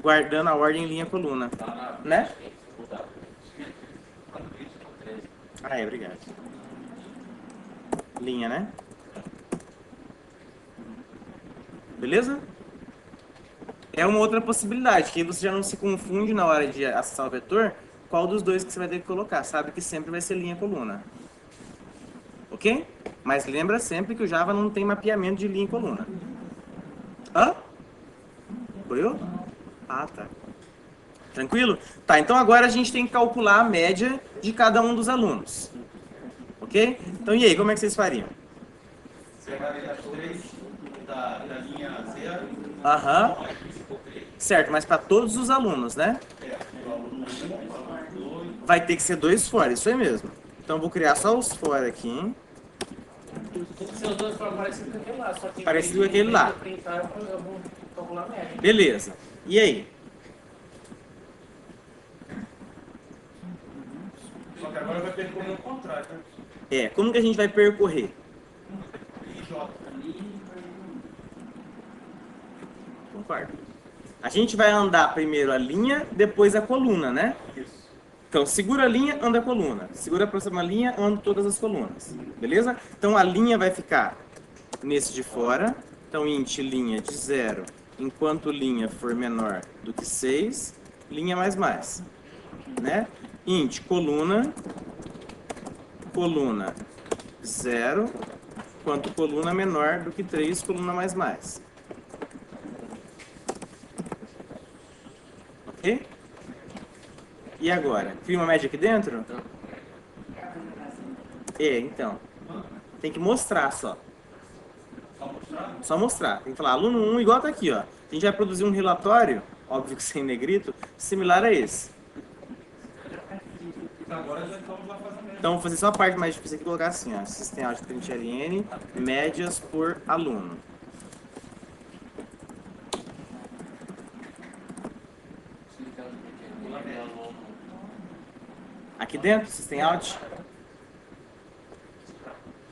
Guardando a ordem linha coluna, né? Ah, é, obrigado. Linha, né? Beleza? É uma outra possibilidade, que aí você já não se confunde na hora de acessar o vetor, qual dos dois que você vai ter que colocar. Sabe que sempre vai ser linha coluna. Ok? Mas lembra sempre que o Java não tem mapeamento de linha e coluna. Hã? Foi eu? Ah, tá. Tranquilo? Tá, então agora a gente tem que calcular a média de cada um dos alunos. Ok? Então e aí, como é que vocês fariam? Você vai ver as 3 da linha 0. Aham. Certo, mas para todos os alunos, né? O aluno 1, o aluno 2. Vai ter que ser 2 fora, isso aí mesmo. Então eu vou criar só os fora aqui. Se os dois forem parecidos com aquele lá, só que Parecido com aquele lá. eu vou calcular a média. Beleza. E aí? Só que agora vai percorrer o contrário, né? É, como que a gente vai percorrer? IJ. Concordo. A gente vai andar primeiro a linha, depois a coluna, né? Isso. Então, segura a linha, anda a coluna. Segura a próxima linha, anda todas as colunas. Beleza? Então, a linha vai ficar nesse de fora. Então, int linha de 0, enquanto linha for menor do que 6, linha mais. Né? Int coluna, coluna 0, enquanto coluna menor do que 3, coluna mais. Ok? E agora? Cria uma média aqui dentro? É, então. Tem que mostrar só. Só mostrar. Tem que falar aluno 1 igual tá aqui, ó. A gente vai produzir um relatório, óbvio que sem negrito, similar a esse. Agora já estamos lá fazendo. Então vou fazer só a parte mais difícil aqui e colocar assim, ó. System out print ln, médias por aluno. Aqui dentro, System out?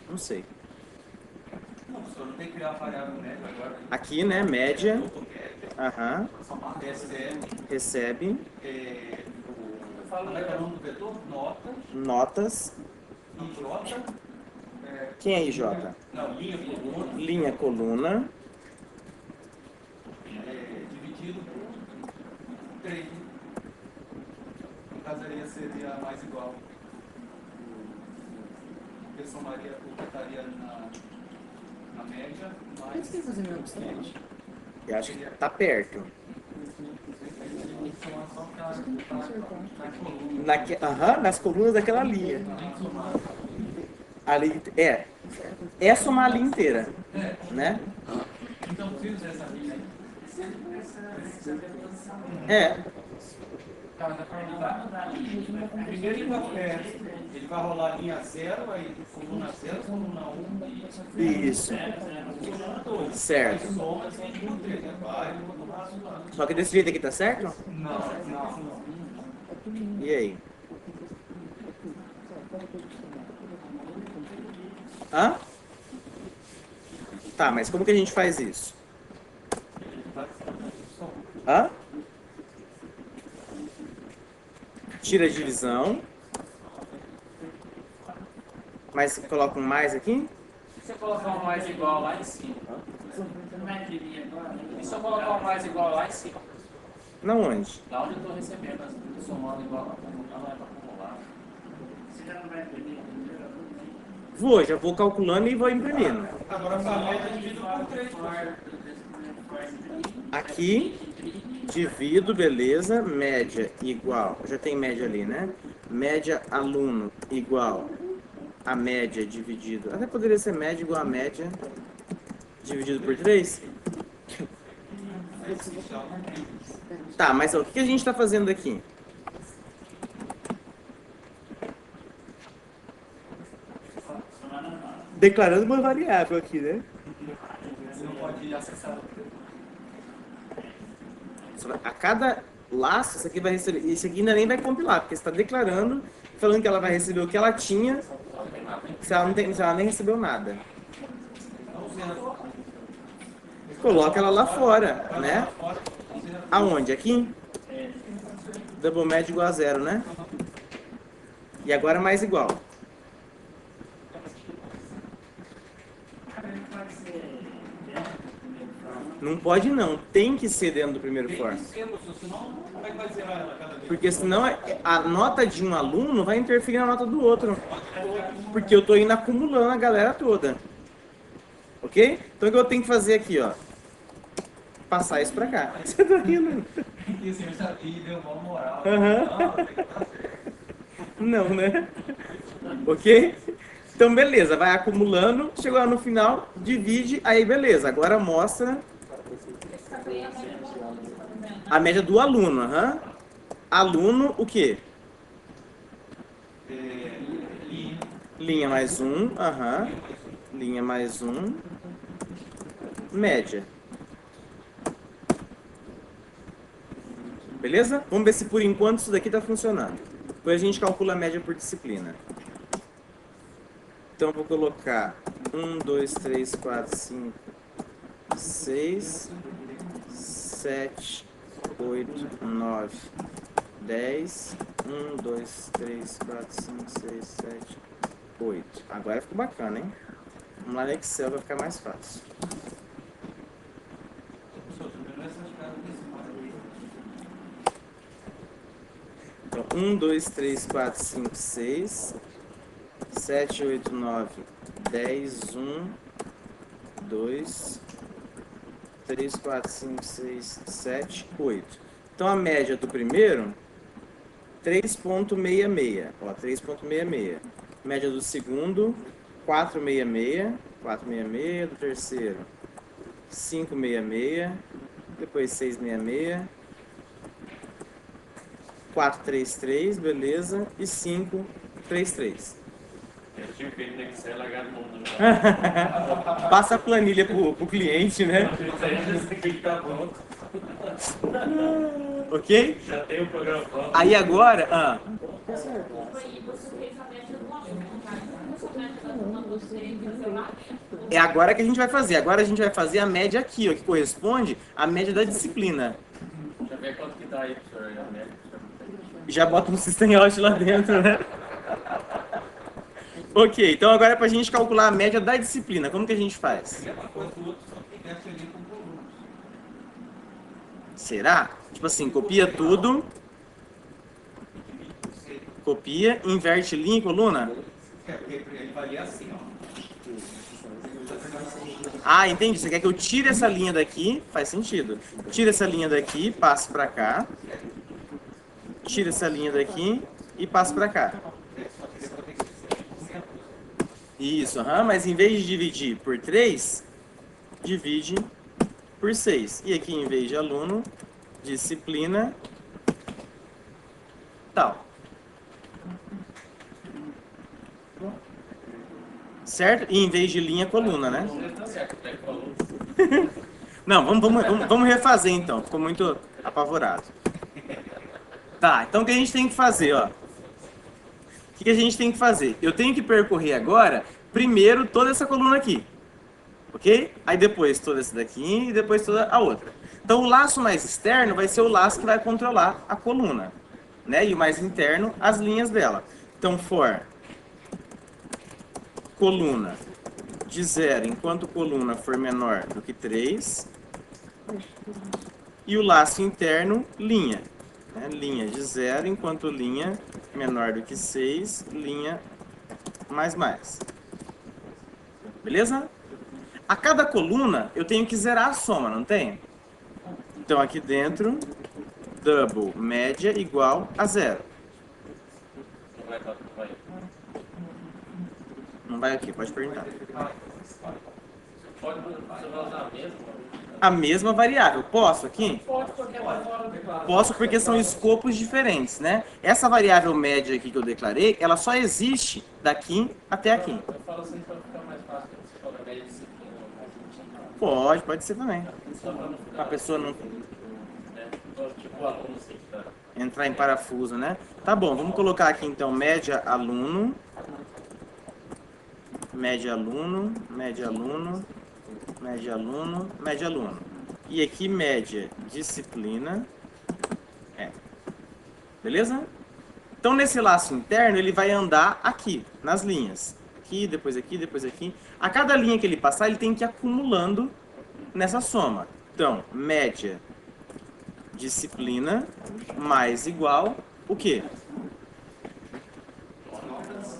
Não sei. Não, o senhor não tem que criar a variável média agora. Aqui, né, média. Aham. Recebe. Como é que é o nome do vetor? Notas. IJ. Quem é IJ? Não, linha coluna. Linha coluna. Dividido por 3. No caso aí seria mais igual. Porque somaria, completaria na média, O que mais. você tem que fazer meu abstract? Eu acho que tá perto. Nas colunas daquela linha. Ali, é somar a linha inteira, né? Então, preciso dessa linha aí. É. Tá, da forma Primeiro ele vai rolar a linha 0, aí coluna 0, coluna 1 Isso. coluna 2. Certo. Soma sempre por 3, né? Vai, Só que desse jeito aqui tá certo? não. E aí? Hã? Tá, mas como que a gente faz isso? Hã? Tira a divisão. Mas coloca um mais aqui? Se eu colocar um mais igual lá em cima. E se eu colocar um mais igual lá em cima? Não onde? Lá onde eu estou recebendo, somando igual não é para acumular. Você já não vai imprimir? Já vou calculando e vou imprimindo. Agora a média dividido por 3. Aqui, divido, beleza, média igual, já tem média ali, né? Média aluno igual a média dividido, até poderia ser média igual a média dividido por 3. Tá, mas ó, o que a gente está fazendo aqui? Declarando uma variável aqui, né? Você não pode acessar. A cada laço, isso aqui vai receber. Isso aqui ainda nem vai compilar, porque você está declarando, falando que ela vai receber o que ela tinha, se ela, não tem, se ela nem recebeu nada. Coloca ela lá fora, né? Aonde? Aqui? Double match igual a 0, né? E agora mais igual. Não pode não, tem que ser dentro do primeiro for. Porque senão a nota de um aluno vai interferir na nota do outro. Porque eu estou indo acumulando a galera toda. Ok? Então o que eu tenho que fazer aqui, ó? Passar isso pra cá. Você tá rindo? E o senhor sabia, deu uma moral. Aham. Não, né? Ok? Então, beleza, vai acumulando, chegou lá no final, divide, aí beleza. Agora mostra Esse também é a média do aluno, tá vendo? a média do aluno. Aham. Aluno, o quê? Linha mais um, aham. Linha mais um. Média. Beleza? Vamos ver se por enquanto isso daqui está funcionando. Depois a gente calcula a média por disciplina. Então eu vou colocar 1, 2, 3, 4, 5, 6, 7, 8, 9, 10. 1, 2, 3, 4, 5, 6, 7, 8. Agora ficou bacana, hein? Vamos lá no Excel, vai ficar mais fácil. Então, 1, 2, 3, 4, 5, 6, 7, 8, 9, 10, 1, 2, 3, 4, 5, 6, 7, 8. Então, a média do primeiro, 3,66. Ó, 3,66. Média do segundo, 4,66. 4,66. Do terceiro, 5,66. Depois 6,66. 4,33, beleza. E 5,33. Eu tinha feito no Excel e largado no mundo. Passa a planilha pro cliente, né? Esse aqui tá pronto. Ok? Já tem o programa pronto. Aí agora, Aí você fez a média do aluno, tá? Então, essa média da turma você fazer lá dentro. é agora que a gente vai fazer. Agora a gente vai fazer a média aqui, ó, que corresponde à média da disciplina. Deixa eu ver quanto que dá aí, professor. A média. Já bota um system out lá dentro, né? Ok, então agora é pra gente calcular a média da disciplina. Como que a gente faz? Será? Tipo assim, copia tudo. Copia, inverte linha e coluna. Ele valia assim, ó. Ah, entendi. Você quer que eu tire essa linha daqui? Faz sentido. Tira essa linha daqui, passe pra cá. Tira essa linha daqui e passe pra cá. Isso, mas em vez de dividir por 3, divide por 6. E aqui, em vez de aluno, disciplina, tal. Certo? E em vez de linha, coluna, né? Não, vamos refazer então. Ficou muito apavorado. Tá, então o que a gente tem que fazer, ó? O que a gente tem que fazer? Eu tenho que percorrer agora, primeiro, toda essa coluna aqui. Ok? Aí depois toda essa daqui e depois toda a outra. Então o laço mais externo vai ser o laço que vai controlar a coluna. Né? E o mais interno, as linhas dela. Então for coluna de 0 enquanto coluna for menor do que 3. E o laço interno, linha. Né? Linha de 0 enquanto linha menor do que 6, linha mais. Beleza? A cada coluna eu tenho que zerar a soma, não tem? Então aqui dentro, double média igual a 0. Não vai aqui, pode perguntar. Pode, você vai usar a mesma? A mesma variável. Posso aqui? Pode, porque vai fora do declarado. Posso porque são escopos diferentes, né? Essa variável média aqui que eu declarei, ela só existe daqui até aqui. Eu falo assim para ficar mais fácil quando você coloca média disciplina. Pode ser também. Só para não ficar. A pessoa não... Tipo aluno, assim, tá? Entrar em parafuso, né? Tá bom, vamos colocar aqui então média aluno. Média aluno, média aluno, média aluno, média aluno. E aqui média disciplina. Beleza? Então nesse laço interno ele vai andar aqui, nas linhas. Aqui, depois aqui, depois aqui. A cada linha que ele passar, ele tem que ir acumulando nessa soma. Então, média disciplina mais igual o quê?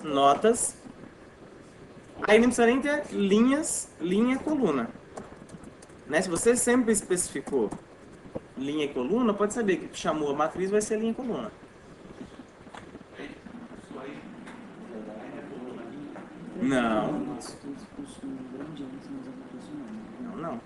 Notas. Aí não precisa nem ter linhas, linha e coluna. Né? Se você sempre especificou linha e coluna, pode saber que o que chamou a matriz vai ser linha e coluna. Não. Não, não.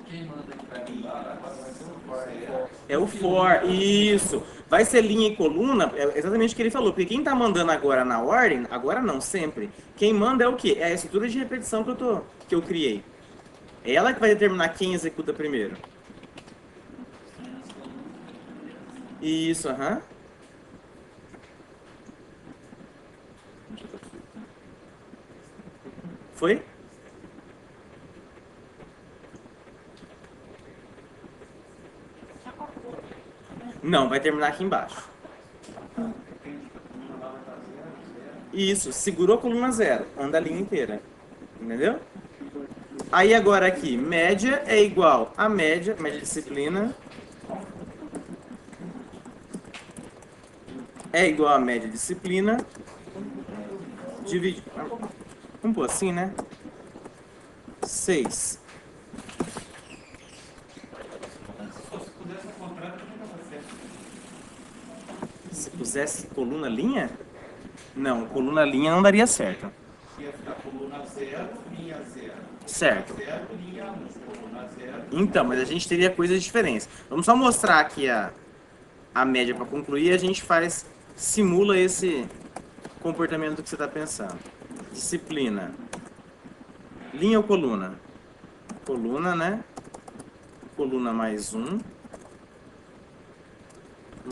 Quem manda que vai mudar agora vai ser o for. É o for, isso. Vai ser linha e coluna, é exatamente o que ele falou. Porque quem tá mandando agora na ordem, agora não, sempre. Quem manda é o quê? É a estrutura de repetição que eu criei. É ela que vai determinar quem executa primeiro. Isso, aham. Foi? Não, vai terminar aqui embaixo. Isso, segurou a coluna zero, anda a linha inteira. Entendeu? Aí agora aqui, média é igual a média disciplina é igual a média disciplina dividido. Vamos pôr assim, né? 6. Se pusesse coluna linha? Não, coluna linha não daria certo. Ia ficar coluna 0, linha 0. Certo. 0, linha 1. Coluna 0. Então, mas a gente teria coisas diferentes. Vamos só mostrar aqui a média para concluir e a gente simula esse comportamento que você está pensando. Disciplina. Linha ou coluna? Coluna, né? Coluna mais 1.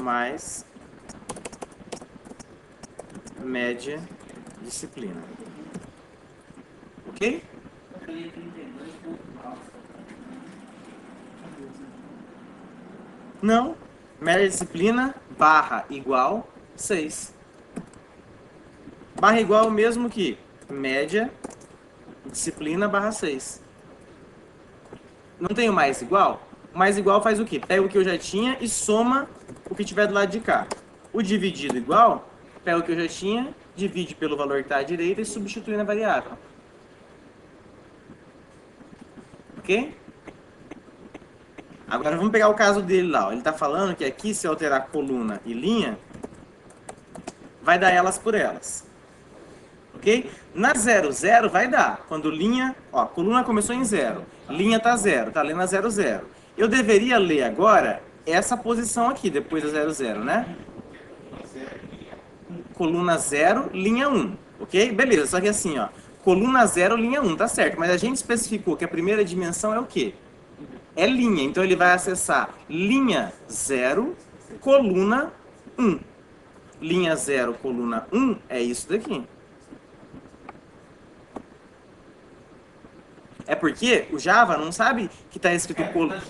Mais média disciplina. Ok? Não. Média disciplina barra igual 6. Barra igual mesmo que média disciplina barra 6. Não tem o mais igual? O mais igual faz o quê? Pega o que eu já tinha e soma o que tiver do lado de cá. O dividido igual, pega o que eu já tinha, divide pelo valor que está à direita e substitui na variável. Ok? Agora vamos pegar o caso dele lá. Ó. Ele está falando que aqui, se eu alterar coluna e linha, vai dar elas por elas. Ok? Na 0, 0 vai dar. Quando linha... Ó, coluna começou em 0. Linha está 0. Está lendo a 0, 0. Eu deveria ler agora essa posição aqui, depois da 0, 0, né? Coluna 0, linha 1. Ok? Beleza. Só que assim, ó. Coluna 0, linha 1. Tá certo. Mas a gente especificou que a primeira dimensão é o quê? É linha. Então ele vai acessar linha 0, coluna 1. Linha 0, coluna 1 é isso daqui. É porque o Java não sabe que está escrito coluna.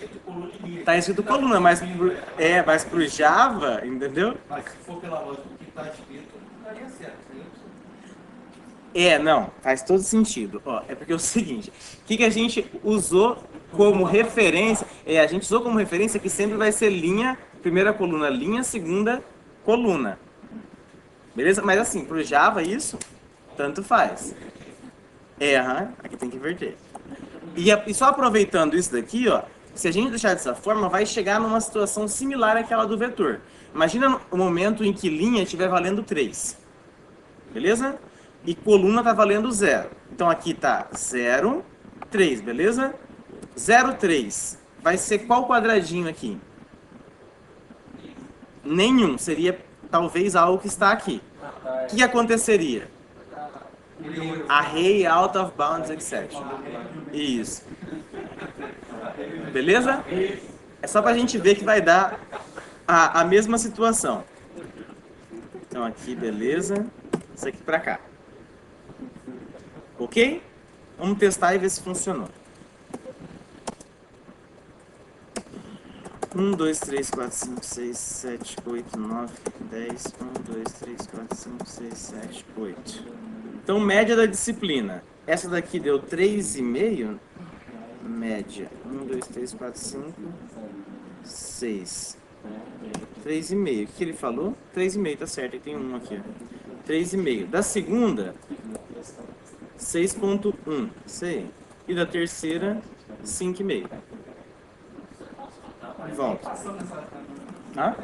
Está escrito coluna, mas pro Java, entendeu? Mas se for pela lógica do que está escrito, não daria certo. Não, faz todo sentido. Ó, é porque é o seguinte, o que a gente usou como referência? A gente usou como referência que sempre vai ser linha, primeira coluna linha, segunda coluna. Beleza? Mas assim, pro Java isso, tanto faz. Aqui tem que inverter. E só aproveitando isso daqui, ó, se a gente deixar dessa forma, vai chegar numa situação similar àquela do vetor. Imagina o momento em que linha estiver valendo 3. Beleza? E coluna está valendo 0. Então aqui está 0, 3, beleza? 0, 3. Vai ser qual quadradinho aqui? Nenhum. Seria talvez algo que está aqui. O que aconteceria? Array out of bounds exception. Isso. Beleza? É só pra gente ver que vai dar a mesma situação. Então aqui, beleza. Isso aqui pra cá. Ok? Vamos testar e ver se funcionou. 1, 2, 3, 4, 5, 6, 7, 8, 9, 10. 1, 2, 3, 4, 5, 6, 7, 8. Então, média da disciplina. Essa daqui deu 3,5. Média. 1, 2, 3, 4, 5, 6. 3,5. O que ele falou? 3,5, tá certo. Tem um aqui. 3,5. Da segunda, 6,1. Sei. E da terceira, 5,5. Volta. Hã?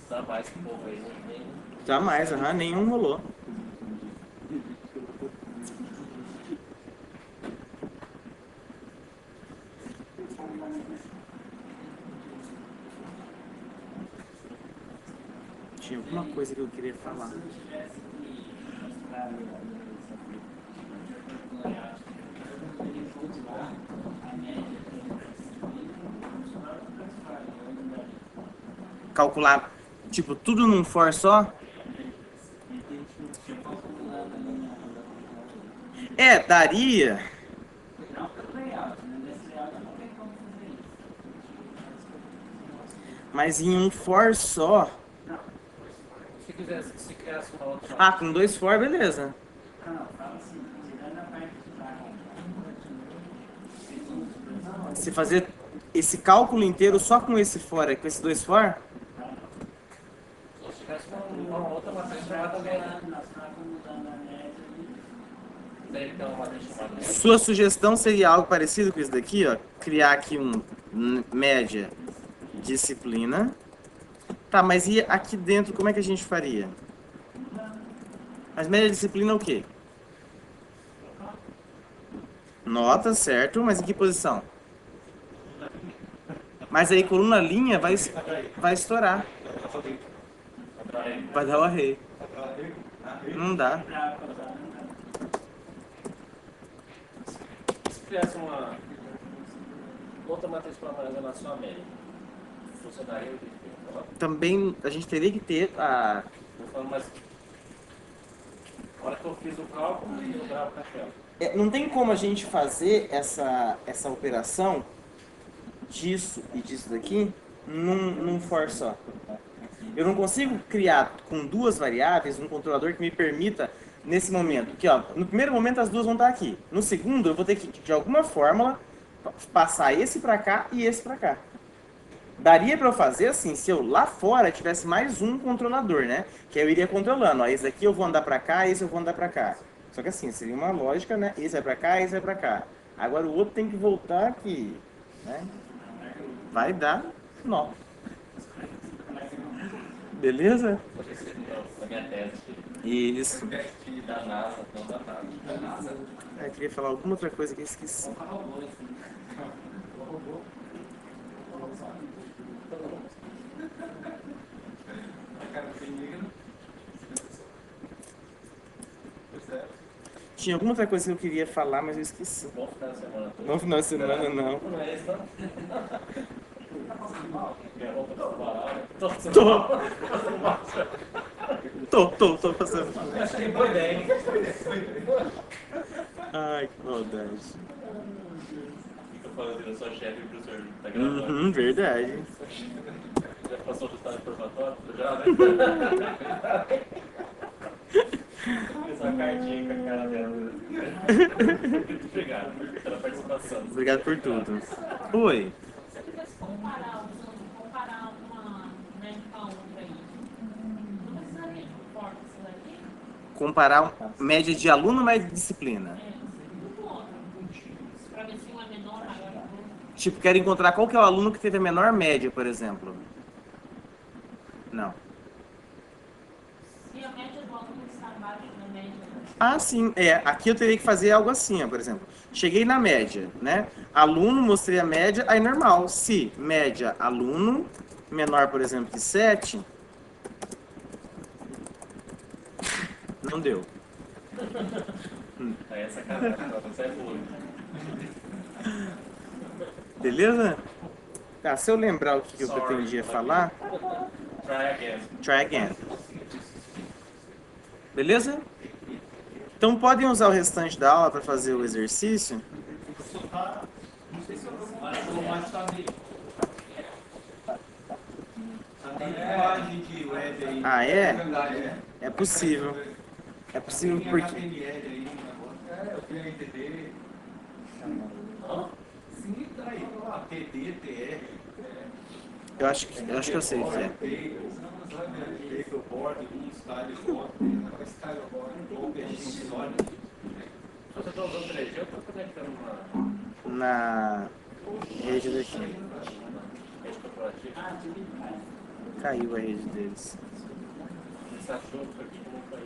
Dá mais que o povo aí, né? Jamais, nenhum rolou. Tinha alguma coisa que eu queria falar. Calcular, tipo, tudo num for só? Daria. Mas em um for só. Se criasse uma outra. Com 2 for, beleza. Se fazer esse cálculo inteiro só com esse for, com esses 2 for? Se tivesse uma outra matriz chamada também. Daí tem uma matriz chamada. Sua sugestão seria algo parecido com isso daqui, ó. Criar aqui um média disciplina. Tá, mas e aqui dentro, como é que a gente faria? Mas média disciplina é o quê? Nota, certo, mas em que posição? Mas aí coluna linha vai estourar. Vai dar o array. Não dá. Se criasse uma outra matriz para armazenar sua média, funcionaria o que eu falei? Também a gente teria que ter a... Vou falando, mas na hora que eu fiz o cálculo, eu gravo o café. Não tem como a gente fazer essa operação disso e disso daqui num for só. Eu não consigo criar com 2 variáveis um controlador que me permita, nesse momento, que ó, no primeiro momento as duas vão estar aqui. No segundo, eu vou ter que, de alguma fórmula, passar esse para cá e esse para cá. Daria para eu fazer assim, se eu lá fora tivesse mais um controlador, né? Que eu iria controlando. Ó, esse daqui eu vou andar para cá, esse eu vou andar para cá. Só que assim, seria uma lógica, né? Esse vai para cá, esse vai para cá. Agora o outro tem que voltar aqui, né? Vai dar nó. Beleza? Na minha tese. Isso. Da NASA, não da NASA. Eu queria falar alguma outra coisa que eu esqueci. Tinha alguma outra coisa que eu queria falar, mas eu esqueci. Bom final de semana. No final de semana, não. Não é isso, não? Minha roupa tá parada. Tô passando. Acho que boa ideia, hein? Ai, que maldade. Fica falando que eu sou chefe e o professor tá gravando. Verdade. Já passou do estado formatório? Já, né? Fiz uma cartinha com a cara dela. Obrigado pela participação. Obrigado por tudo. Oi. Se eu tivesse comparar uma média com a outra aí, não precisaria de um forte isso daqui? Comparar média de aluno mais de disciplina. Do outro. Pra ver se um é menor, maior que o outro. Tipo, quero encontrar qual que é o aluno que teve a menor média, por exemplo. Não. Se a média do aluno está abaixo da média. Sim. Aqui eu teria que fazer algo assim, ó, por exemplo. Cheguei na média, né? Aluno, mostrei a média, aí normal. Se média aluno menor, por exemplo, que 7, não deu. Aí essa cara, você é boa. Beleza? Tá, se eu lembrar o que eu pretendia falar, Try again. try again. Beleza? Então podem usar o restante da aula para fazer o exercício. Não sei se eu vou mais saber. Tem linguagem de web aí. Ah, é? É. É possível. É possível Tem porque... HTML aí, eu fui na ITD. Sim, tá aí. TD, TR. Eu acho que eu sei o que é. Paperboard, styleboard, styleboard, Se você está usando 3G, eu estou conectando uma Na rede daqui. rede corporativa. Caiu a rede deles. Você achou que foi tipo, não foi?